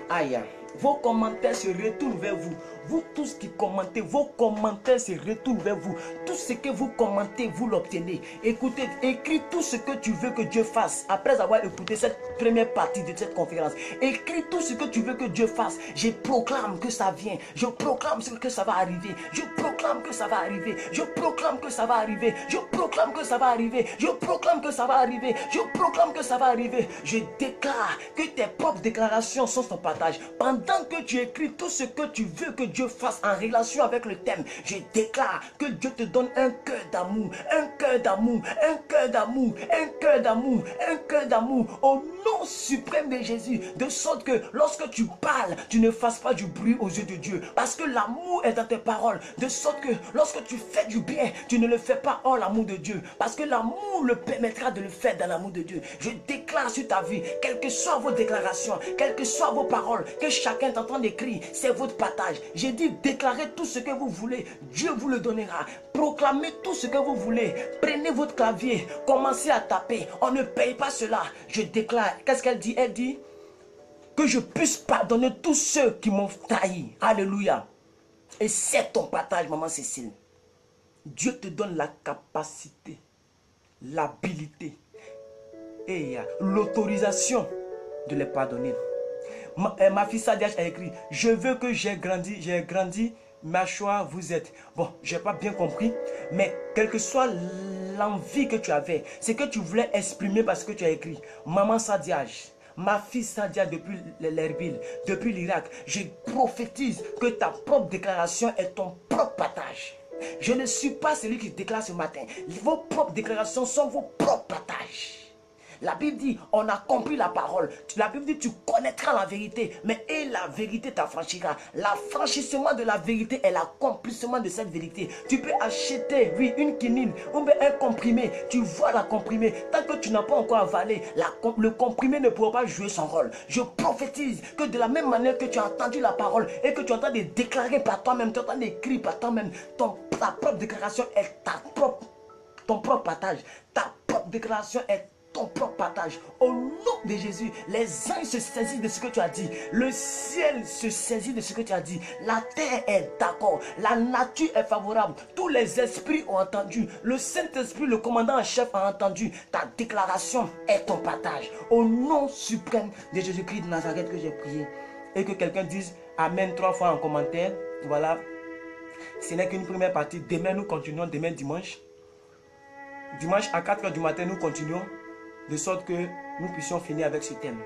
Aïe, vos commentaires se retournent vers vous. Vous tous qui commentez, vos commentaires se retournent vers vous. Tout ce que vous commentez, vous l'obtenez. Écoutez, écris tout ce que tu veux que Dieu fasse. Après avoir écouté cette première partie de cette conférence, écris tout ce que tu veux que Dieu fasse. Je proclame que ça vient. Je proclame que ça va arriver. Je proclame que ça va arriver. Je proclame que ça va arriver. Je proclame que ça va arriver. Je proclame que ça va arriver. Je proclame que ça va arriver. Je déclare que tes propres déclarations sont ton partage. Pendant que tu écris tout ce que tu veux que Dieu fasse en relation avec le thème, je déclare que Dieu te donne un cœur d'amour, un cœur d'amour, un cœur d'amour, un cœur d'amour, un cœur d'amour, au nom suprême de Jésus, de sorte que lorsque tu parles, tu ne fasses pas du bruit aux yeux de Dieu, parce que l'amour est dans tes paroles, de sorte que lorsque tu fais du bien, tu ne le fais pas hors l'amour de Dieu, parce que l'amour le permettra de le faire dans l'amour de Dieu. Je déclare sur ta vie, quelles que soient vos déclarations, quelles que soient vos paroles, que chacun est en train d'écrire, c'est votre partage. J'ai dit, déclarez tout ce que vous voulez, Dieu vous le donnera. Proclamez tout ce que vous voulez. Prenez votre clavier, commencez à taper. On ne paye pas cela. Je déclare. Qu'est-ce qu'elle dit? Elle dit que je puisse pardonner tous ceux qui m'ont trahi. Alléluia. Et c'est ton partage, maman Cécile. Dieu te donne la capacité, l'habilité et l'autorisation de les pardonner. Ma fille Sadia a écrit, je veux que j'ai grandi, ma choix vous êtes. Bon, je n'ai pas bien compris, mais quelle que soit l'envie que tu avais, c'est que tu voulais exprimer parce que tu as écrit. Maman Sadia, ma fille Sadia depuis l'Erbil, depuis l'Irak, je prophétise que ta propre déclaration est ton propre partage. Je ne suis pas celui qui déclare ce matin. Vos propres déclarations sont vos propres partages. La Bible dit, on a compris la parole. La Bible dit, tu connaîtras la vérité, mais et la vérité t'affranchira. L'affranchissement de la vérité est l'accomplissement de cette vérité. Tu peux acheter, oui, une quinine, ou bien un comprimé. Tu vois la comprimée. Tant que tu n'as pas encore avalé, le comprimé ne pourra pas jouer son rôle. Je prophétise que de la même manière que tu as entendu la parole et que tu entends de déclarer par toi-même, tu entends d'écrire par toi-même, ta propre déclaration est ton propre partage. Ta propre déclaration est ton propre partage. Au nom de Jésus, les anges se saisissent de ce que tu as dit. Le ciel se saisit de ce que tu as dit. La terre est d'accord. La nature est favorable. Tous les esprits ont entendu. Le Saint-Esprit, le commandant en chef, a entendu. Ta déclaration est ton partage. Au nom suprême de Jésus-Christ de Nazareth que j'ai prié. Et que quelqu'un dise Amen 3 fois en commentaire. Voilà. Ce n'est qu'une première partie. Demain, nous continuons. Demain, dimanche. Dimanche à 4 h du matin, nous continuons. De sorte que nous puissions finir avec ce thème.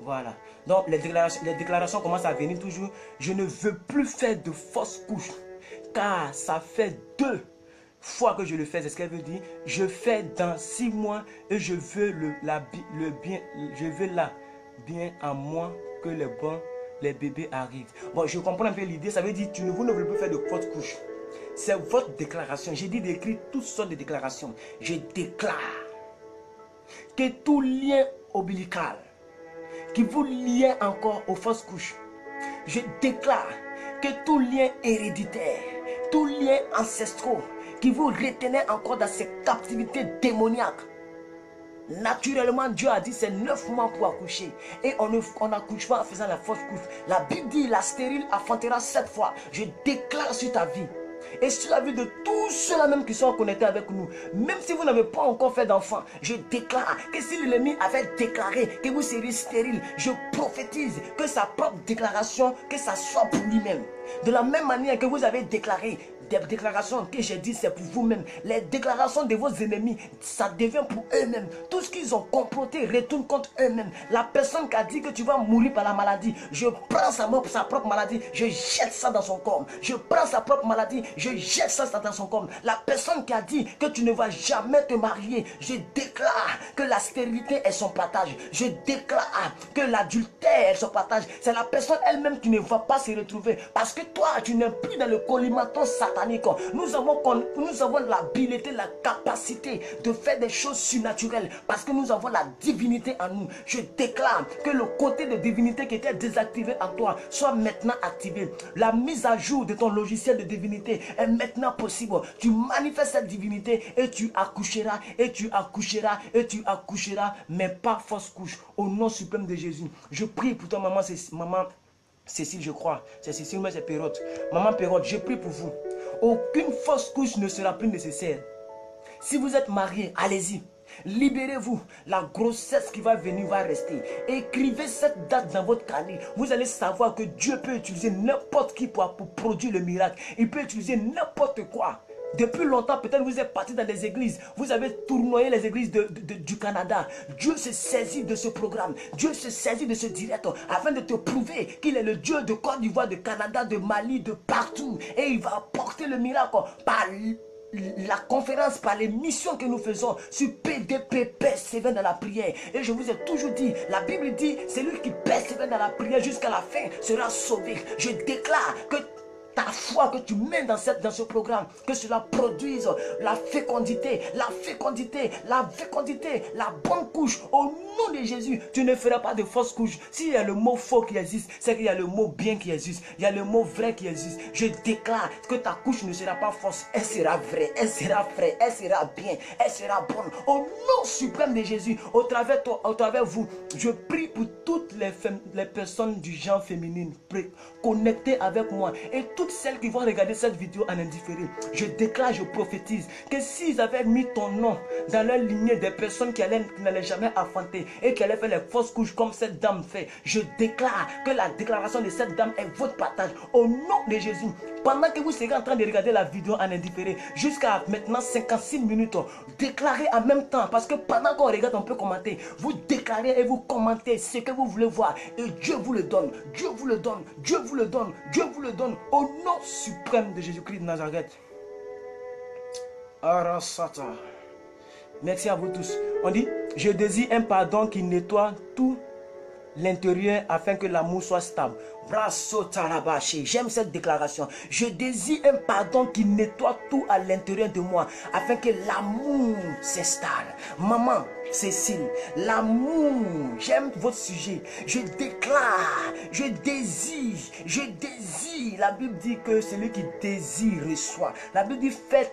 Voilà. Donc les déclarations commencent à venir toujours. Je ne veux plus faire de fausses couches. Car ça fait 2 fois que je le fais. C'est ce qu'elle veut dire. Je fais dans 6 mois et je veux le bien. Je veux la bien à moi que les bébés arrivent. Bon, je comprends un peu l'idée. Ça veut dire que vous ne voulez plus faire de fausses couches. C'est votre déclaration. J'ai dit d'écrire toutes sortes de déclarations. Je déclare que tout lien ombilical qui vous lie encore aux fausses couches, je déclare que tout lien héréditaire, tout lien ancestraux qui vous retenait encore dans ces captivités démoniaques, naturellement Dieu a dit c'est 9 mois pour accoucher et on n'accouche pas en faisant la fausse couche. La Bible dit la stérile affrontera 7 fois. Je déclare sur ta vie et sur la vie de tous ceux-là même qui sont connectés avec nous, même si vous n'avez pas encore fait d'enfant, je déclare que si l'ennemi avait déclaré que vous seriez stérile, je prophétise que sa propre déclaration, que ça soit pour lui-même. De la même manière que vous avez déclaré, des déclarations que j'ai dit, c'est pour vous-même. Les déclarations de vos ennemis, ça devient pour eux-mêmes. Tout ce qu'ils ont comploté retourne contre eux-mêmes. La personne qui a dit que tu vas mourir par la maladie, je prends sa propre maladie, je jette ça dans son corps. Je prends sa propre maladie, je jette ça dans son corps. La personne qui a dit que tu ne vas jamais te marier, je déclare que la stérilité est son partage. Je déclare que l'adultère est son partage. C'est la personne elle-même qui ne va pas se retrouver. Parce que toi, tu n'es plus dans le collimaton satanique. Nous avons l'habileté, la capacité de faire des choses surnaturelles. Parce que nous avons la divinité en nous. Je déclare que le côté de divinité qui était désactivé en toi soit maintenant activé. La mise à jour de ton logiciel de divinité est maintenant possible. Tu manifestes cette divinité et tu accoucheras, et tu accoucheras, et tu accoucheras, mais pas fausse couche. Au nom suprême de Jésus. Je prie pour toi, maman Cécile, je crois. C'est Cécile, mais c'est Pérotte. Maman Pérotte, je prie pour vous. Aucune fausse couche ne sera plus nécessaire. Si vous êtes marié, allez-y. Libérez-vous. La grossesse qui va venir va rester. Écrivez cette date dans votre carnet. Vous allez savoir que Dieu peut utiliser n'importe qui pour produire le miracle. Il peut utiliser n'importe quoi. Depuis longtemps, peut-être vous êtes parti dans des églises. Vous avez tournoyé les églises du Canada. Dieu se saisit de ce programme. Dieu se saisit de ce direct afin de te prouver qu'il est le Dieu de Côte d'Ivoire, de Canada, de Mali, de partout. Et il va apporter le miracle par la conférence, par les missions que nous faisons sur PDP, persévère dans la prière. Et je vous ai toujours dit, la Bible dit, celui qui persévère dans la prière jusqu'à la fin sera sauvé. Je déclare que ta foi que tu mets dans ce programme, que cela produise la fécondité, la bonne couche. Au nom de Jésus, tu ne feras pas de fausse couche. S'il y a le mot faux qui existe, c'est qu'il y a le mot bien qui existe. Il y a le mot vrai qui existe. Je déclare que ta couche ne sera pas fausse. Elle sera vraie, elle sera vraie, elle sera bien, elle sera bonne. Au nom suprême de Jésus, au travers vous, je prie pour toutes les personnes du genre féminin connectées avec moi et toutes celles qui vont regarder cette vidéo en indifféré. Je déclare, je prophétise que s'ils avaient mis ton nom dans leur lignée des personnes qui n'allaient jamais affanter et qui allaient faire les fausses couches comme cette dame fait, je déclare que la déclaration de cette dame est votre partage au nom de Jésus. Pendant que vous serez en train de regarder la vidéo en indifféré jusqu'à maintenant 56 minutes, déclarez en même temps, parce que pendant qu'on regarde on peut commenter. Vous déclarez et vous commentez ce que vous voulez voir et Dieu vous le donne. Dieu vous le donne. Dieu vous le donne. Dieu vous le donne au nom suprême de Jésus-Christ de Nazareth. Arasata. Merci à vous tous. On dit, je désire un pardon qui nettoie tout l'intérieur afin que l'amour soit stable. J'aime cette déclaration. Je désire un pardon qui nettoie tout à l'intérieur de moi afin que l'amour s'installe. Maman Cécile, l'amour, j'aime votre sujet. Je déclare, je désire. La Bible dit que celui qui désire reçoit. La Bible dit fais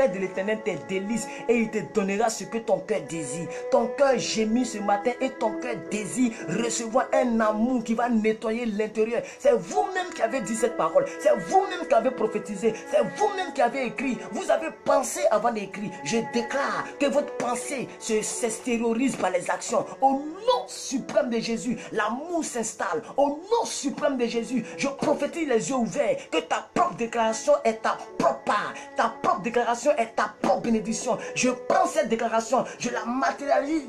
de l'Éternel tes délices et il te donnera ce que ton cœur désire. Ton cœur gémit ce matin et ton cœur désire recevoir un amour qui va nettoyer l'intérieur. C'est vous-même qui avez dit cette parole. C'est vous-même qui avez prophétisé. C'est vous-même qui avez écrit. Vous avez pensé avant d'écrire. Je déclare que votre pensée s'extériorise par les actions. Au nom suprême de Jésus, l'amour s'installe. Au nom suprême de Jésus, je prophétise les yeux ouverts que ta propre déclaration est ta propre part. Ta propre déclaration est ta propre bénédiction. Je prends cette déclaration, je la matérialise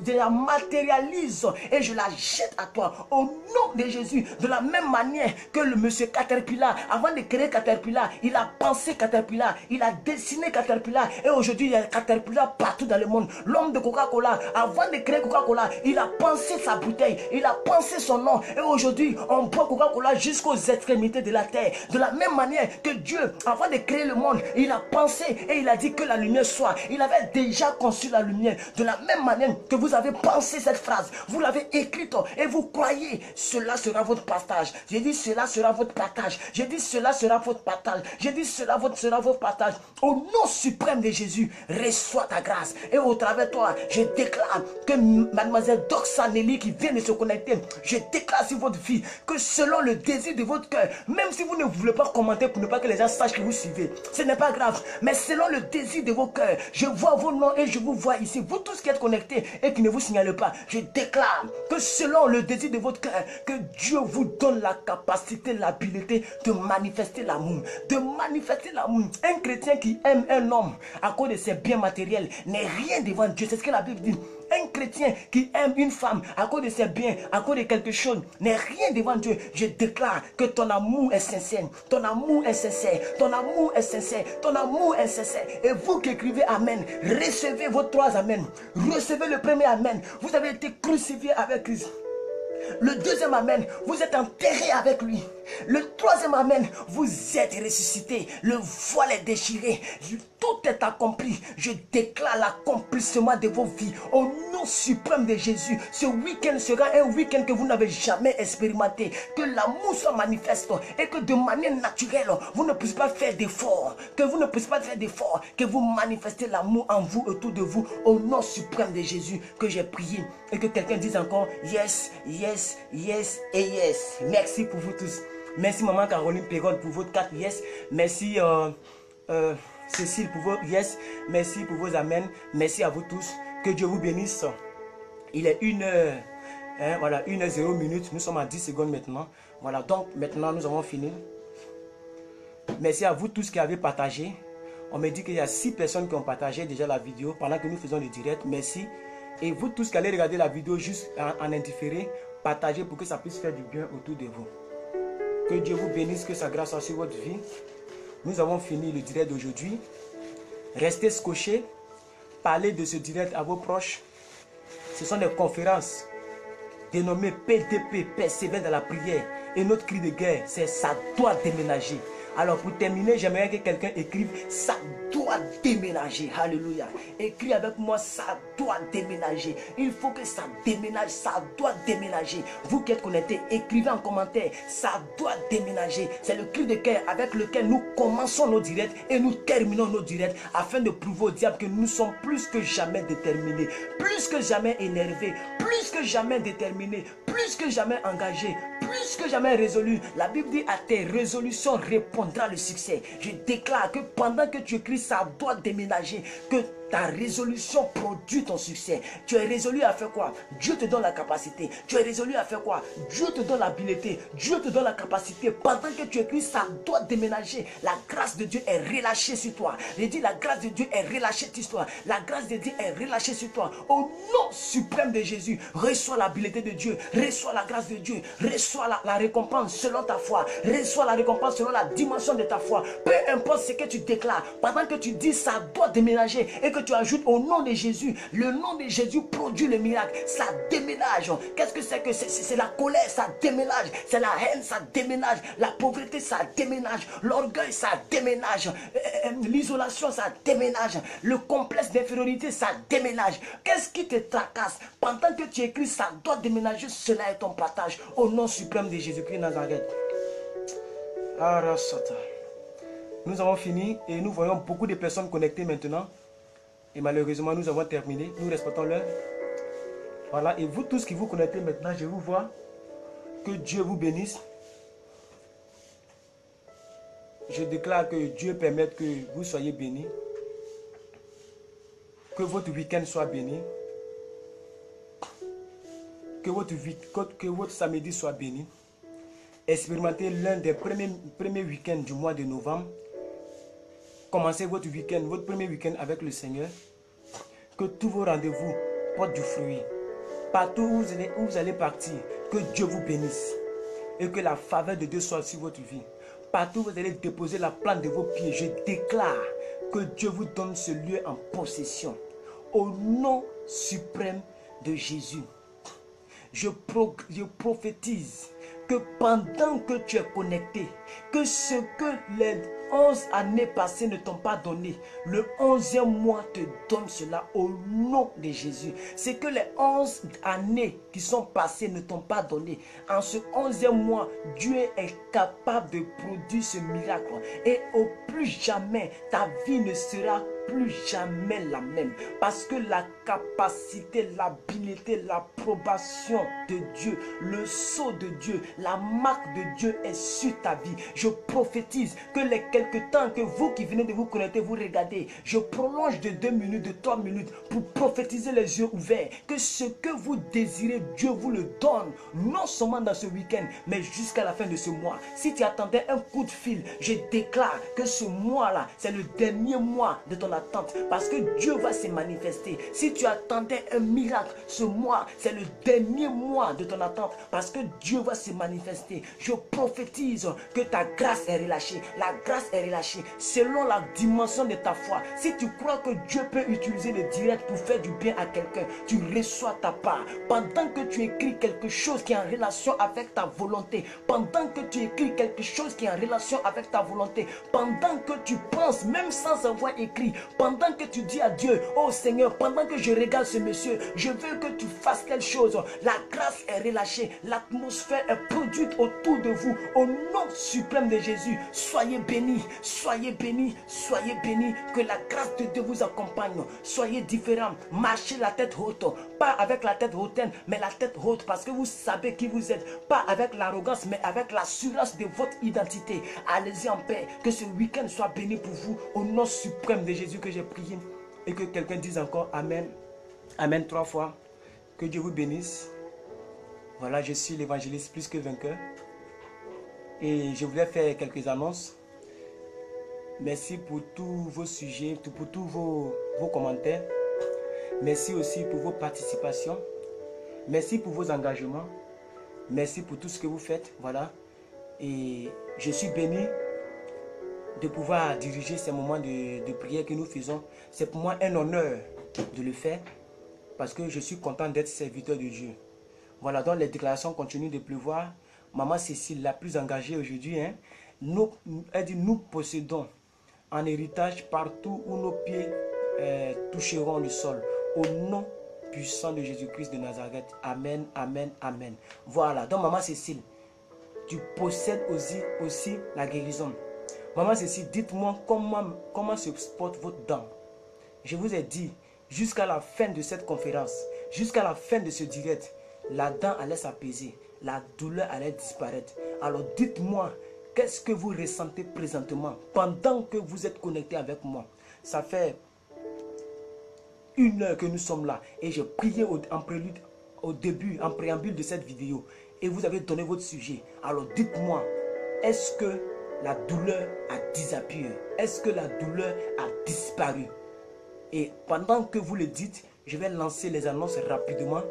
et je la jette à toi. Au nom de Jésus, de la même manière que le monsieur Caterpillar, avant de créer Caterpillar, il a pensé Caterpillar, il a dessiné Caterpillar et aujourd'hui il y a Caterpillar partout dans le monde. L'homme de Coca-Cola, avant de créer Coca-Cola, il a pensé sa bouteille, il a pensé son nom et aujourd'hui on boit Coca-Cola jusqu'aux extrémités de la terre. De la même manière que Dieu, avant de créer le monde, il a pensé et il a dit que la lumière soit. Il avait déjà conçu la lumière. De la même manière que vous avez pensé cette phrase, vous l'avez écrite et vous croyez, cela sera votre partage. J'ai dit cela sera votre partage. J'ai dit cela sera votre partage. J'ai dit cela sera votre partage. Au nom suprême de Jésus, reçois ta grâce. Et au travers de toi, je déclare que mademoiselle Doxanelli qui vient de se connecter, je déclare sur votre vie que selon le désir de votre cœur, même si vous ne voulez pas commenter pour ne pas que les gens sachent que vous suivez, ce n'est pas grave. Mais selon selon le désir de vos cœurs. Je vois vos noms et je vous vois ici. Vous tous qui êtes connectés et qui ne vous signalez pas, je déclare que selon le désir de votre cœur, que Dieu vous donne la capacité, l'habilité de manifester l'amour. De manifester l'amour. Un chrétien qui aime un homme à cause de ses biens matériels n'est rien devant Dieu. C'est ce que la Bible dit. Un chrétien qui aime une femme à cause de ses biens, à cause de quelque chose, n'est rien devant Dieu. Je déclare que ton amour est sincère. Ton amour est sincère. Ton amour est sincère. Ton amour est sincère. Et vous qui écrivez Amen, recevez vos 3 Amen. Recevez le premier Amen. Vous avez été crucifié avec Christ. Le deuxième Amen, vous êtes enterré avec lui. Le troisième Amen, vous êtes ressuscité. Le voile est déchiré. Tout est accompli. Je déclare l'accomplissement de vos vies au nom suprême de Jésus. Ce week-end sera un week-end que vous n'avez jamais expérimenté. Que l'amour soit manifeste et que de manière naturelle, vous ne puissiez pas faire d'efforts. Que vous ne puissiez pas faire d'efforts. Que vous manifestez l'amour en vous, autour de vous, au nom suprême de Jésus que j'ai prié. Et que quelqu'un dise encore yes, yes, yes et yes. Merci pour vous tous. Merci maman Caroline Pérol pour votre 4 yes. Merci Cécile pour vos yes. Merci pour vos amen. Merci à vous tous. Que Dieu vous bénisse. Il est 1h. Voilà, 1h0. Nous sommes à 10 secondes maintenant. Voilà, donc maintenant nous avons fini. Merci à vous tous qui avez partagé. On me dit qu'il y a 6 personnes qui ont partagé déjà la vidéo pendant que nous faisons le direct. Merci. Et vous tous qui allez regarder la vidéo juste en indifféré, partagez pour que ça puisse faire du bien autour de vous. Que Dieu vous bénisse, que sa grâce soit sur votre vie. Nous avons fini le direct d'aujourd'hui. Restez scotchés. Parlez de ce direct à vos proches. Ce sont des conférences dénommées PDP, persévérer dans la prière. Et notre cri de guerre, c'est ça doit déménager. Alors pour terminer, j'aimerais que quelqu'un écrive ça doit déménager. Alléluia. Écris avec moi, ça doit déménager. Il faut que ça déménage, ça doit déménager. Vous qui êtes connectés, écrivez en commentaire, ça doit déménager. C'est le cri de cœur avec lequel nous commençons nos directs et nous terminons nos directs afin de prouver au diable que nous sommes plus que jamais déterminés, plus que jamais énervés, plus que jamais déterminés, plus que jamais engagés, plus que jamais résolus. La Bible dit à tes résolutions répondra le succès. Je déclare que pendant que tu écris ça doit déménager, que ta résolution produit ton succès. Tu es résolu à faire quoi? Dieu te donne la capacité. Tu es résolu à faire quoi? Dieu te donne l'habileté. Dieu te donne la capacité. Pendant que tu écris, ça doit déménager. La grâce de Dieu est relâchée sur toi. Je dis la grâce de Dieu est relâchée sur toi. La grâce de Dieu est relâchée sur toi. Au nom suprême de Jésus, reçois l'habileté de Dieu. Reçois la grâce de Dieu. Reçois la récompense selon ta foi. Reçois la récompense selon la dimension de ta foi. Peu importe ce que tu déclares. Pendant que tu dis ça doit déménager et que tu ajoutes au nom de Jésus, le nom de Jésus produit le miracle, ça déménage. Qu'est-ce que c'est que c'est la colère, ça déménage, c'est la haine, ça déménage, la pauvreté, ça déménage, l'orgueil, ça déménage, l'isolation, ça déménage, le complexe d'infériorité, ça déménage. Qu'est-ce qui te tracasse? Pendant que tu écris, ça doit déménager, cela est ton partage, au nom suprême de Jésus-Christ Nazareth. Arasata. Nous avons fini et nous voyons beaucoup de personnes connectées maintenant. Et malheureusement, nous avons terminé. Nous respectons l'heure. Voilà. Et vous tous qui vous connectez maintenant, je vous vois. Que Dieu vous bénisse. Je déclare que Dieu permette que vous soyez bénis. Que votre week-end soit béni. Que votre samedi soit béni. Expérimentez l'un des premiers week-ends du mois de novembre. Commencez votre week-end, votre premier week-end avec le Seigneur. Que tous vos rendez-vous portent du fruit. Partout où vous allez partir, que Dieu vous bénisse. Et que la faveur de Dieu soit sur votre vie. Partout où vous allez déposer la plante de vos pieds, je déclare que Dieu vous donne ce lieu en possession. Au nom suprême de Jésus. Je prophétise que pendant que tu es connecté, que ce que les 11 années passées ne t'ont pas donné, le 11e mois te donne cela au nom de Jésus. C'est que les 11 années qui sont passées ne t'ont pas donné. En ce 11e mois, Dieu est capable de produire ce miracle. Et au plus jamais, ta vie ne sera plus jamais la même. Parce que la capacité, l'habileté, l'approbation de Dieu, le sceau de Dieu, la marque de Dieu est sur ta vie. Je prophétise que les quelques temps que vous qui venez de vous connecter, vous regardez, je prolonge de 2 minutes, de 3 minutes pour prophétiser les yeux ouverts. Que ce que vous désirez, Dieu vous le donne, non seulement dans ce week-end, mais jusqu'à la fin de ce mois. Si tu attendais un coup de fil, je déclare que ce mois-là, c'est le dernier mois de ton attente, parce que Dieu va se manifester. Si tu attendais un miracle, ce mois, c'est le dernier mois de ton attente, parce que Dieu va se manifester. Je prophétise que ta grâce est relâchée. La grâce est relâchée selon la dimension de ta foi. Si tu crois que Dieu peut utiliser le direct pour faire du bien à quelqu'un, tu reçois ta part. Pendant que tu écris quelque chose qui est en relation avec ta volonté, pendant que tu écris quelque chose qui est en relation avec ta volonté, pendant que tu penses, même sans avoir écrit, pendant que tu dis à Dieu, oh Seigneur, pendant que je regarde ce monsieur, je veux que tu fasses quelque chose. La grâce est relâchée, l'atmosphère est produite autour de vous. Au nom suprême de Jésus, soyez bénis, soyez bénis, soyez bénis. Que la grâce de Dieu vous accompagne. Soyez différents, marchez la tête haute, pas avec la tête hautaine, mais la tête haute, parce que vous savez qui vous êtes. Pas avec l'arrogance, mais avec l'assurance de votre identité. Allez-y en paix. Que ce week-end soit béni pour vous. Au nom suprême de Jésus que j'ai prié. Et que quelqu'un dise encore Amen. Amen 3 fois. Que Dieu vous bénisse. Voilà, je suis l'évangéliste plus que vainqueur. Et je voulais faire quelques annonces. Merci pour tous vos sujets, pour tous vos commentaires. Merci aussi pour vos participations. Merci pour vos engagements. Merci pour tout ce que vous faites. Voilà. Et je suis béni de pouvoir diriger ces moments de prière que nous faisons. C'est pour moi un honneur de le faire, parce que je suis content d'être serviteur de Dieu. Voilà, donc les déclarations continuent de pleuvoir. Maman Cécile, la plus engagée aujourd'hui, hein, elle dit, nous possédons en héritage partout où nos pieds toucheront le sol. Au nom puissant de Jésus-Christ de Nazareth. Amen, amen, amen. Voilà, donc maman Cécile, tu possèdes aussi la guérison. Maman Cécile, dites-moi comment se porte votre dent. Je vous ai dit, jusqu'à la fin de cette conférence, jusqu'à la fin de ce direct, la dent allait s'apaiser, la douleur allait disparaître. Alors dites-moi, qu'est-ce que vous ressentez présentement pendant que vous êtes connecté avec moi? Ça fait 1 heure que nous sommes là et j'ai prié en prélude, au début, en préambule de cette vidéo, et vous avez donné votre sujet. Alors dites-moi, est-ce que la douleur a disparu? Est-ce que la douleur a disparu? Et pendant que vous le dites, je vais lancer les annonces rapidement.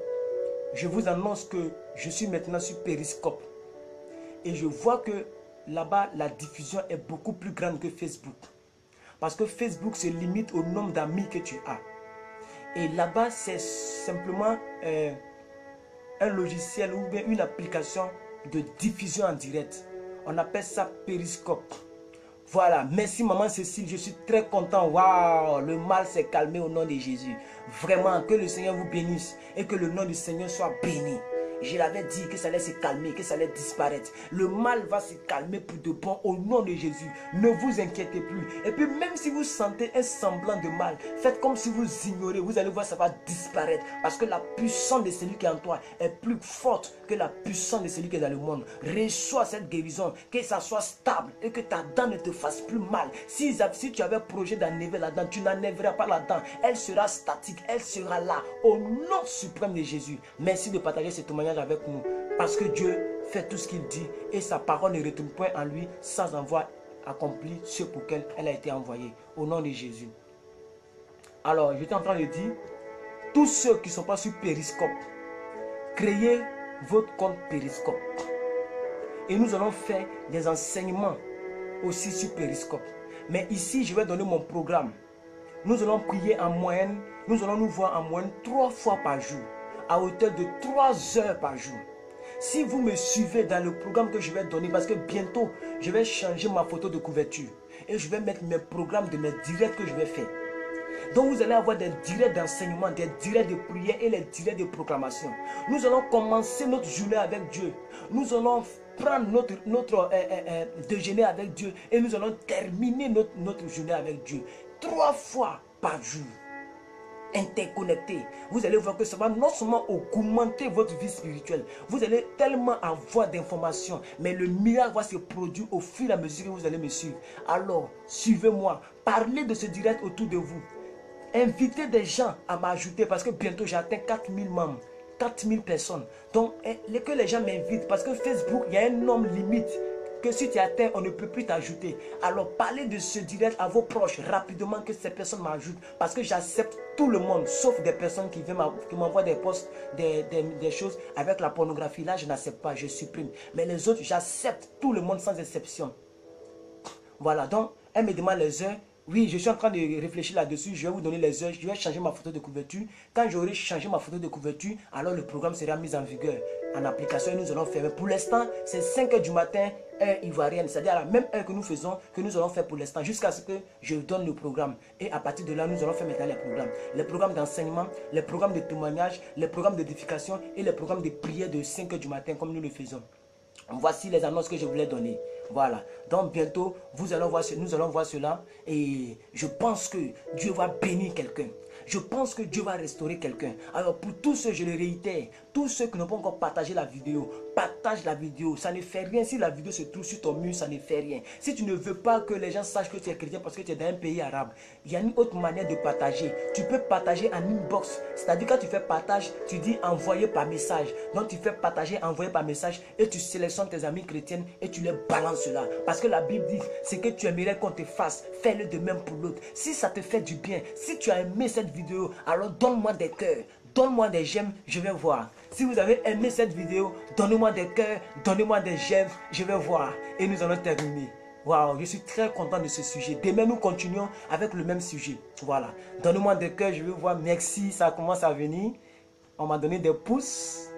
Je vous annonce que je suis maintenant sur Periscope. Et je vois que là-bas, la diffusion est beaucoup plus grande que Facebook. Parce que Facebook se limite au nombre d'amis que tu as. Et là-bas, c'est simplement un logiciel ou bien une application de diffusion en direct. On appelle ça Periscope. Voilà, merci maman Cécile, je suis très content. Waouh, le mal s'est calmé au nom de Jésus. Vraiment, que le Seigneur vous bénisse et que le nom du Seigneur soit béni. Je l'avais dit que ça allait se calmer, que ça allait disparaître. Le mal va se calmer pour de bon au nom de Jésus. Ne vous inquiétez plus. Et puis même si vous sentez un semblant de mal, faites comme si vous ignorez. Vous allez voir, ça va disparaître. Parce que la puissance de celui qui est en toi est plus forte que la puissance de celui qui est dans le monde. Reçois cette guérison, que ça soit stable et que ta dent ne te fasse plus mal. Si tu avais projet d'enlever la dent, tu n'enlèveras pas la dent. Elle sera statique, elle sera là. Au nom suprême de Jésus. Merci de partager ce témoignage avec nous, parce que Dieu fait tout ce qu'il dit et sa parole ne retourne point en lui sans avoir accompli ce pour lequel elle a été envoyée. Au nom de Jésus. Alors, j'étais en train de dire, tous ceux qui ne sont pas sur Periscope, créez votre compte Periscope. Et nous allons faire des enseignements aussi sur Periscope. Mais ici, je vais donner mon programme. Nous allons prier en moyenne, nous allons nous voir en moyenne 3 fois par jour, à hauteur de 3 heures par jour. Si vous me suivez dans le programme que je vais donner, parce que bientôt, je vais changer ma photo de couverture et je vais mettre mes programmes de mes directs que je vais faire. Donc vous allez avoir des directs d'enseignement, des directs de prière et les directs de proclamation. Nous allons commencer notre journée avec Dieu. Nous allons prendre notre déjeuner avec Dieu et nous allons terminer notre journée avec Dieu. 3 fois par jour. interconnectés. Vous allez voir que ça va non seulement augmenter votre vie spirituelle, vous allez tellement avoir d'informations, mais le miracle va se produire au fur et à mesure que vous allez me suivre. Alors, suivez-moi, parlez de ce direct autour de vous. Invitez des gens à m'ajouter parce que bientôt j'atteins 4000 membres, 4000 personnes. Donc, que les gens m'invitent parce que Facebook, il y a un nombre limite que si tu atteins, on ne peut plus t'ajouter. Alors, parlez de ce direct à vos proches rapidement que ces personnes m'ajoutent parce que j'accepte tout le monde, sauf des personnes qui m'envoient des posts, des choses avec la pornographie. Là, je n'accepte pas, je supprime. Mais les autres, j'accepte tout le monde sans exception. Voilà, donc, elle me demande les heures. Oui, je suis en train de réfléchir là-dessus. Je vais vous donner les heures. Je vais changer ma photo de couverture. Quand j'aurai changé ma photo de couverture, alors le programme sera mis en vigueur en application et nous allons faire. Mais pour l'instant, c'est 5 h du matin, heure ivoirienne. C'est-à-dire à la même heure que nous faisons, que nous allons faire pour l'instant, jusqu'à ce que je donne le programme. Et à partir de là, nous allons faire maintenant les programmes. Les programmes d'enseignement, les programmes de témoignage, les programmes d'édification et les programmes de prière de 5 h du matin, comme nous le faisons. Voici les annonces que je voulais donner. Voilà. Donc bientôt, nous allons voir cela. Et je pense que Dieu va bénir quelqu'un. Je pense que Dieu va restaurer quelqu'un. Alors pour tous ceux, je le réitère, tous ceux qui n'ont pas encore partagé la vidéo, partage la vidéo. Ça ne fait rien. Si la vidéo se trouve sur ton mur, ça ne fait rien. Si tu ne veux pas que les gens sachent que tu es chrétien parce que tu es dans un pays arabe, il y a une autre manière de partager. Tu peux partager en inbox. C'est-à-dire quand tu fais partage, tu dis envoyer par message. Donc tu fais partager, envoyer par message et tu sélectionnes tes amis chrétiennes et tu les balances là. Parce que la Bible dit, c'est que tu aimerais qu'on te fasse, fais-le de même pour l'autre. Si ça te fait du bien, si tu as aimé cette vidéo, alors donne-moi des cœurs, donne-moi des j'aime, je vais voir. Si vous avez aimé cette vidéo, donnez-moi des cœurs, donnez-moi des j'aime, je vais voir. Et nous allons terminer. Waouh, je suis très content de ce sujet. Demain, nous continuons avec le même sujet. Voilà. Donnez-moi des cœurs, je vais voir. Merci, ça commence à venir. On m'a donné des pouces.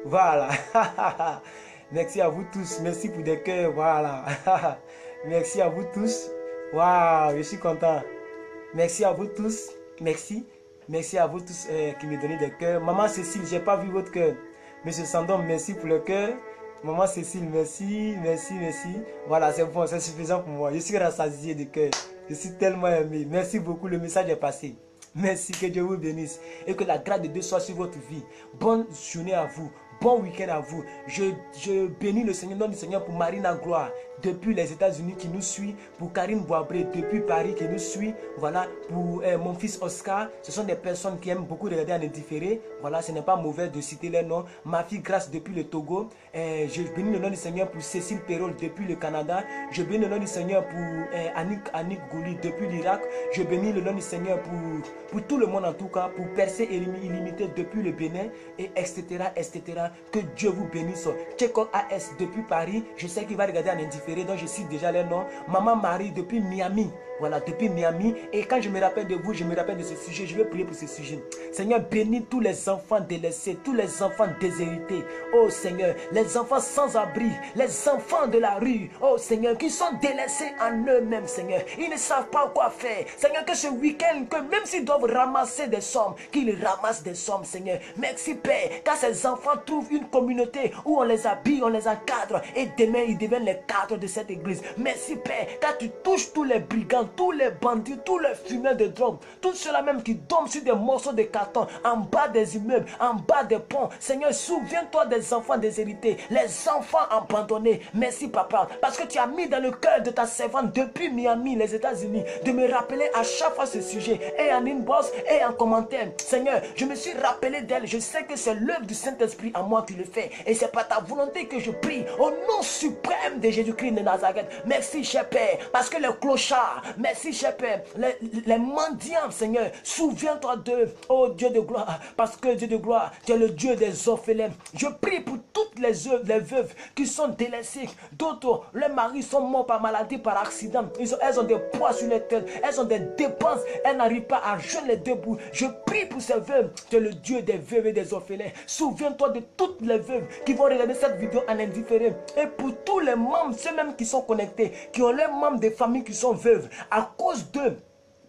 Voilà. Merci à vous tous. Merci pour des cœurs. Voilà. Merci à vous tous. Waouh, je suis content. Merci à vous tous. Merci. Merci à vous tous qui me donnez des cœurs. Maman Cécile, je n'ai pas vu votre cœur. Monsieur Sandom, merci pour le cœur. Maman Cécile, merci, merci, merci. Voilà, c'est bon, c'est suffisant pour moi. Je suis rassasié de cœur. Je suis tellement aimé. Merci beaucoup, le message est passé. Merci, que Dieu vous bénisse. Et que la grâce de Dieu soit sur votre vie. Bonne journée à vous. Bon week-end à vous. Je bénis le Seigneur, nom du Seigneur pour Marina Gloire, depuis les États-Unis qui nous suit, pour Karine Boabré, depuis Paris qui nous suit, voilà, pour mon fils Oscar. Ce sont des personnes qui aiment beaucoup regarder en indifféré. Voilà, ce n'est pas mauvais de citer les noms. Ma fille Grâce depuis le Togo. Je bénis le nom du Seigneur pour Cécile Perrol depuis le Canada. Je bénis le nom du Seigneur pour Annick Gouli depuis l'Irak. Je bénis le nom du Seigneur pour tout le monde en tout cas, pour Percé Illimité depuis le Bénin, et etc. etc. Que Dieu vous bénisse. Tcheko AS depuis Paris, je sais qu'il va regarder en indifféré, donc je cite déjà les noms. Maman Marie depuis Miami, voilà, depuis Miami. Et quand je me rappelle de vous, je me rappelle de ce sujet, je vais prier pour ce sujet. Seigneur, bénis tous les enfants délaissés, tous les enfants déshérités. Oh Seigneur, les enfants sans abri, les enfants de la rue, oh Seigneur, qui sont délaissés en eux-mêmes, Seigneur. Ils ne savent pas quoi faire. Seigneur, que ce week-end, que même s'ils doivent ramasser des sommes, qu'ils ramassent des sommes, Seigneur. Merci Père, car ces enfants trouvent une communauté où on les habille, on les encadre, et demain ils deviennent les cadres de cette église. Merci Père, car tu touches tous les brigands, tous les bandits, tous les fumeurs de drogue, tous ceux-là même qui dorment sur des morceaux de carton, en bas des immeubles, en bas des ponts. Seigneur, souviens-toi des enfants déshérités, les enfants abandonnés. Merci Papa, parce que tu as mis dans le cœur de ta servante depuis Miami, les États-Unis, de me rappeler à chaque fois ce sujet, et en inbox et en commentaire. Seigneur, je me suis rappelé d'elle, je sais que c'est l'œuvre du Saint-Esprit en moi qui le fait, et c'est par ta volonté que je prie au nom suprême de Jésus-Christ de Nazareth. Merci cher Père, parce que les clochards, merci cher Père, les mendiants, Seigneur, souviens-toi d'eux, oh Dieu de gloire, parce que Dieu de gloire, tu es le Dieu des orphelins. Je prie pour toutes les veuves qui sont délaissées, d'autres, leurs maris sont morts par maladie, par accident, elles ont des poids sur les têtes, elles ont des dépenses, elles n'arrivent pas à joindre les deux bouts. Je prie pour ces veuves, tu es le Dieu des veuves et des orphelins. Souviens-toi de toutes les veuves qui vont regarder cette vidéo en indifféré, et pour tous les membres, ceux mêmes qui sont connectés, qui ont leurs membres de famille qui sont veuves, à cause d'eux,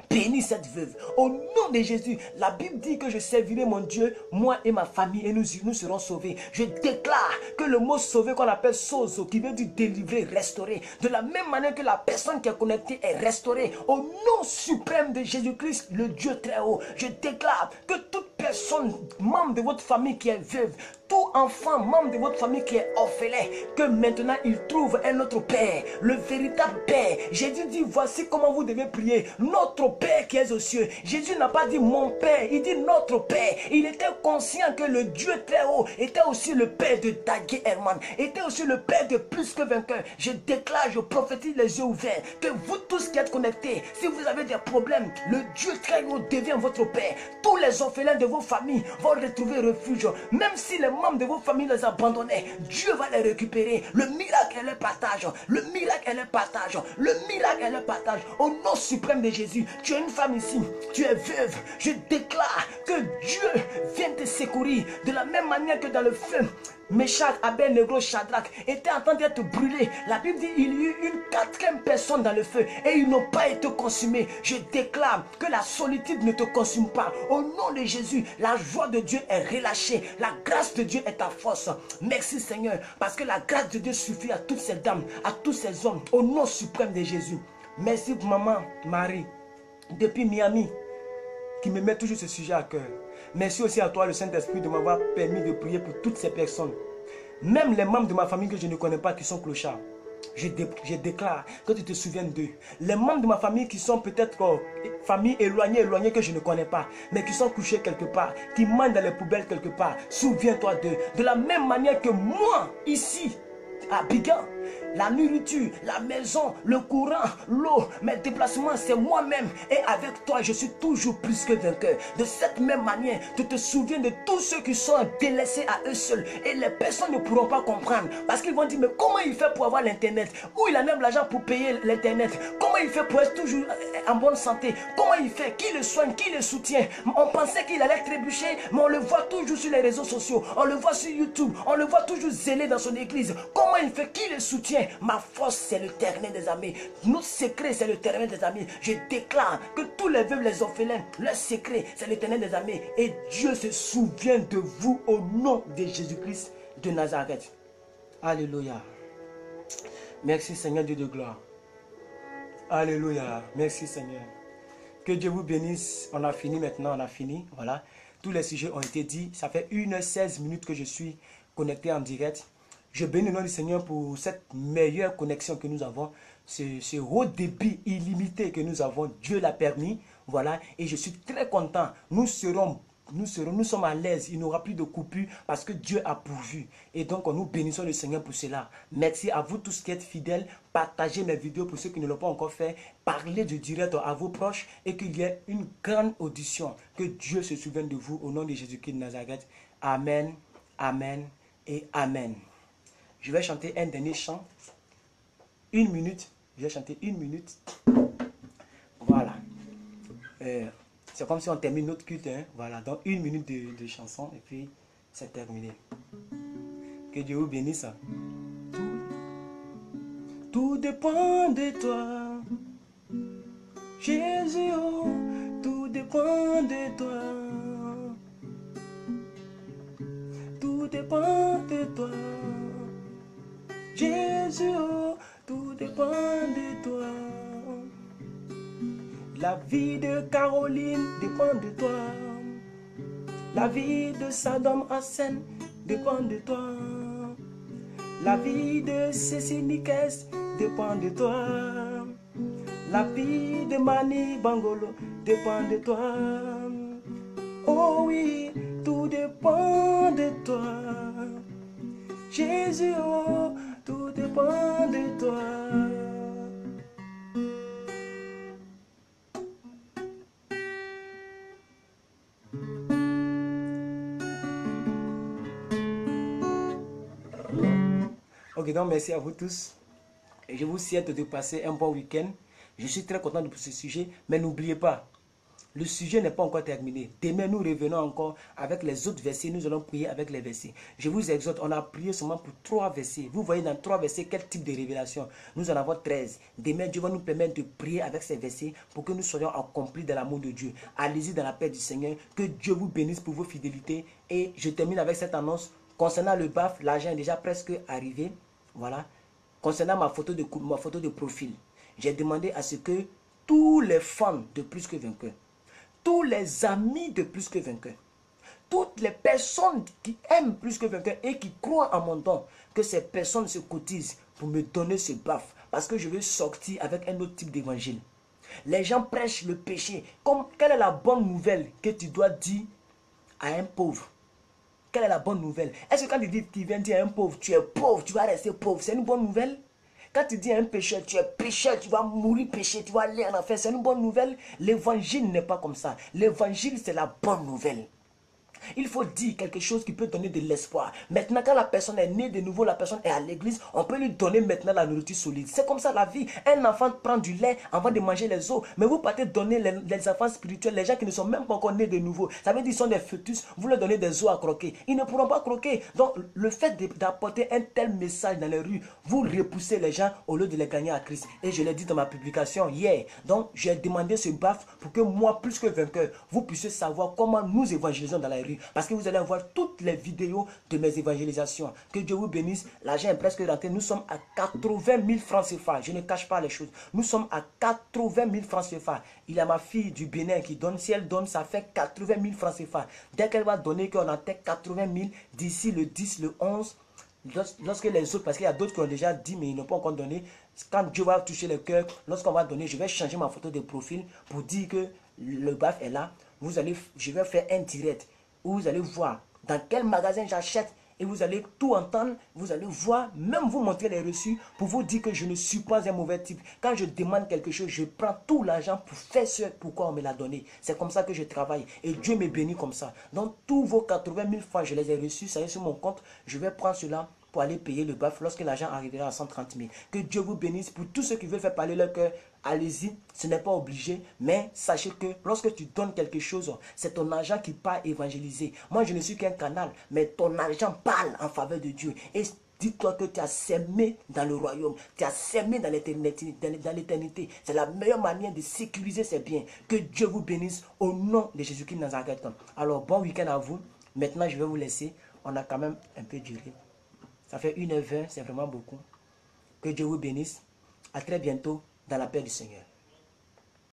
bénis cette veuve. Au nom de Jésus, la Bible dit que je servirai mon Dieu, moi et ma famille, et nous serons sauvés. Je déclare que le mot sauver qu'on appelle sozo, qui veut dire délivrer, restaurer, de la même manière que la personne qui est connectée est restaurée, au nom suprême de Jésus-Christ, le Dieu très haut, je déclare que toute personne, membre de votre famille qui est veuve, tout enfant, membre de votre famille qui est orphelin, que maintenant il trouve un autre Père, le véritable Père. Jésus dit, voici comment vous devez prier. Notre Père qui est aux cieux. Jésus n'a pas dit mon Père, il dit notre Père. Il était conscient que le Dieu très haut était aussi le Père de Dagé Herman, était aussi le Père de plus que vainqueur. Je déclare, je prophétise les yeux ouverts, que vous tous qui êtes connectés, si vous avez des problèmes, le Dieu très haut devient votre Père. Tous les orphelins de vos familles vont retrouver refuge, même si les membres de vos familles les abandonnaient, Dieu va les récupérer. Le miracle est le partage. Le miracle est le partage. Le miracle est le partage. Au nom suprême de Jésus, tu es une femme ici, tu es veuve. Je déclare que Dieu vient te secourir de la même manière que dans le feu. Meshach, Abednego, Shadrach étaient en train d'être brûlés. La Bible dit qu'il y eut une quatrième personne dans le feu et ils n'ont pas été consumés. Je déclare que la solitude ne te consume pas. Au nom de Jésus, la joie de Dieu est relâchée. La grâce de Dieu est ta force. Merci Seigneur, parce que la grâce de Dieu suffit à toutes ces dames, à tous ces hommes. Au nom suprême de Jésus. Merci maman Marie, depuis Miami, qui me met toujours ce sujet à cœur. Merci aussi à toi, le Saint-Esprit, de m'avoir permis de prier pour toutes ces personnes. Même les membres de ma famille que je ne connais pas, qui sont clochards. Je déclare que tu te souviennes d'eux. Les membres de ma famille qui sont peut-être famille éloignée, que je ne connais pas, mais qui sont couchés quelque part, qui mangent dans les poubelles quelque part. Souviens-toi d'eux. De la même manière que moi, ici, à Bigan, la nourriture, la maison, le courant, l'eau, mes déplacements, c'est moi-même. Et avec toi, je suis toujours plus que vainqueur. De cette même manière, tu te souviens de tous ceux qui sont délaissés à eux seuls. Et les personnes ne pourront pas comprendre. Parce qu'ils vont dire, mais comment il fait pour avoir l'internet? Où il en a l'argent pour payer l'internet? Comment il fait pour être toujours en bonne santé? Comment il fait? Qui le soigne? Qui le soutient? On pensait qu'il allait trébucher, mais on le voit toujours sur les réseaux sociaux. On le voit sur YouTube. On le voit toujours zélé dans son église. Comment il fait? Qui le soutient? Ma force, c'est l'Éternel des armées. Notre secret, c'est l'Éternel des armées. Je déclare que tous les veuves, les orphelins, leur secret, c'est l'Éternel des armées. Et Dieu se souvient de vous au nom de Jésus-Christ de Nazareth. Alléluia. Merci Seigneur Dieu de gloire. Alléluia. Merci Seigneur. Que Dieu vous bénisse. On a fini maintenant, on a fini. Voilà. Tous les sujets ont été dits. Ça fait 1h16 que je suis connecté en direct. Je bénis le nom du Seigneur pour cette meilleure connexion que nous avons, ce haut débit illimité que nous avons. Dieu l'a permis, voilà, et je suis très content. Nous sommes à l'aise, il n'y aura plus de coupure parce que Dieu a pourvu. Et donc, nous bénissons le Seigneur pour cela. Merci à vous tous qui êtes fidèles. Partagez mes vidéos pour ceux qui ne l'ont pas encore fait. Parlez du direct à vos proches et qu'il y ait une grande audition. Que Dieu se souvienne de vous au nom de Jésus-Christ de Nazareth. Amen, amen et amen. Je vais chanter un dernier chant. 1 minute. Je vais chanter 1 minute. Voilà. C'est comme si on termine notre culte. Hein? Voilà. Donc 1 minute de chanson. Et puis c'est terminé. Que Dieu vous bénisse. Tout dépend de toi. Jésus, oh, tout dépend de toi. Tout dépend de toi. Jésus, oh, tout dépend de toi. La vie de Caroline dépend de toi. La vie de Saddam Hussein dépend de toi. La vie de Cécile Nicaise dépend de toi. La vie de Mani Bangolo dépend de toi. Oh oui, tout dépend de toi. Jésus, oh, tout dépend de toi. Ok, donc merci à vous tous. Et je vous souhaite de passer un bon week-end. Je suis très content de ce sujet, mais n'oubliez pas, Le sujet n'est pas encore terminé. Demain, nous revenons encore avec les autres versets. Nous allons prier avec les versets. Je vous exhorte, on a prié seulement pour 3 versets. Vous voyez dans 3 versets quel type de révélation. Nous en avons 13. Demain, Dieu va nous permettre de prier avec ces versets pour que nous soyons accomplis dans l'amour de Dieu. Allez-y dans la paix du Seigneur. Que Dieu vous bénisse pour vos fidélités. Et je termine avec cette annonce. Concernant le BAF, l'argent est déjà presque arrivé. Voilà. Concernant ma photo de profil, j'ai demandé à ce que tous les fans de Plus que Vainqueur, tous les amis de Plus que Vainqueur, toutes les personnes qui aiment Plus que Vainqueur et qui croient en mon don, que ces personnes se cotisent pour me donner ce BAF. Parce que je veux sortir avec un autre type d'évangile. Les gens prêchent le péché. Quelle est la bonne nouvelle que tu dois dire à un pauvre? Quelle est la bonne nouvelle? Est-ce que quand tu viens dire à un pauvre, tu es pauvre, tu vas rester pauvre, c'est une bonne nouvelle? Quand tu dis à un pécheur, tu es pécheur, tu vas mourir péché, tu vas aller en enfer, c'est une bonne nouvelle? L'évangile n'est pas comme ça. L'évangile, c'est la bonne nouvelle. Il faut dire quelque chose qui peut donner de l'espoir. Maintenant, quand la personne est née de nouveau, la personne est à l'église, on peut lui donner maintenant la nourriture solide. C'est comme ça la vie. Un enfant prend du lait avant de manger les os. Mais vous partez donner les enfants spirituels, les gens qui ne sont même pas encore nés de nouveau. Ça veut dire qu'ils sont des fœtus, vous leur donnez des os à croquer. Ils ne pourront pas croquer. Donc, le fait d'apporter un tel message dans les rues, vous repoussez les gens au lieu de les gagner à Christ. Et je l'ai dit dans ma publication hier. Donc, j'ai demandé ce BAF pour que moi, Plus que Vainqueur, vous puissiez savoir comment nous évangélisons dans la rue. Parce que vous allez voir toutes les vidéos de mes évangélisations. Que Dieu vous bénisse. L'argent est presque rentré. Nous sommes à 80 000 francs CFA. Je ne cache pas les choses. Nous sommes à 80 000 francs CFA. Il y a ma fille du Bénin qui donne. Si elle donne, ça fait 80 000 francs CFA. Dès qu'elle va donner, qu'on atteint 80 000, d'ici le 10, le 11, lorsque les autres, parce qu'il y a d'autres qui ont déjà dit, mais ils n'ont pas encore donné. Quand Dieu va toucher le cœur, lorsqu'on va donner, je vais changer ma photo de profil pour dire que le BAF est là. Je vais faire un direct où vous allez voir dans quel magasin j'achète et vous allez tout entendre, vous allez voir, même vous montrer les reçus pour vous dire que je ne suis pas un mauvais type. Quand je demande quelque chose, je prends tout l'argent pour faire ce pourquoi on me l'a donné. C'est comme ça que je travaille et Dieu me bénit comme ça. Donc tous vos 80 000 francs, je les ai reçus, ça y est sur mon compte, je vais prendre cela pour aller payer le BAF lorsque l'argent arrivera à 130 000. Que Dieu vous bénisse. Pour tous ceux qui veulent faire parler leur cœur, allez-y, ce n'est pas obligé, mais sachez que lorsque tu donnes quelque chose, c'est ton argent qui part évangéliser. Moi, je ne suis qu'un canal, mais ton argent parle en faveur de Dieu. Et dis-toi que tu as sémé dans le royaume, tu as sémé dans l'éternité. C'est la meilleure manière de sécuriser ses biens. Que Dieu vous bénisse au nom de Jésus-Christ Nazareth. Alors, bon week-end à vous. Maintenant, je vais vous laisser. On a quand même un peu duré. Ça fait 1h20, c'est vraiment beaucoup. Que Dieu vous bénisse. À très bientôt dans la paix du Seigneur.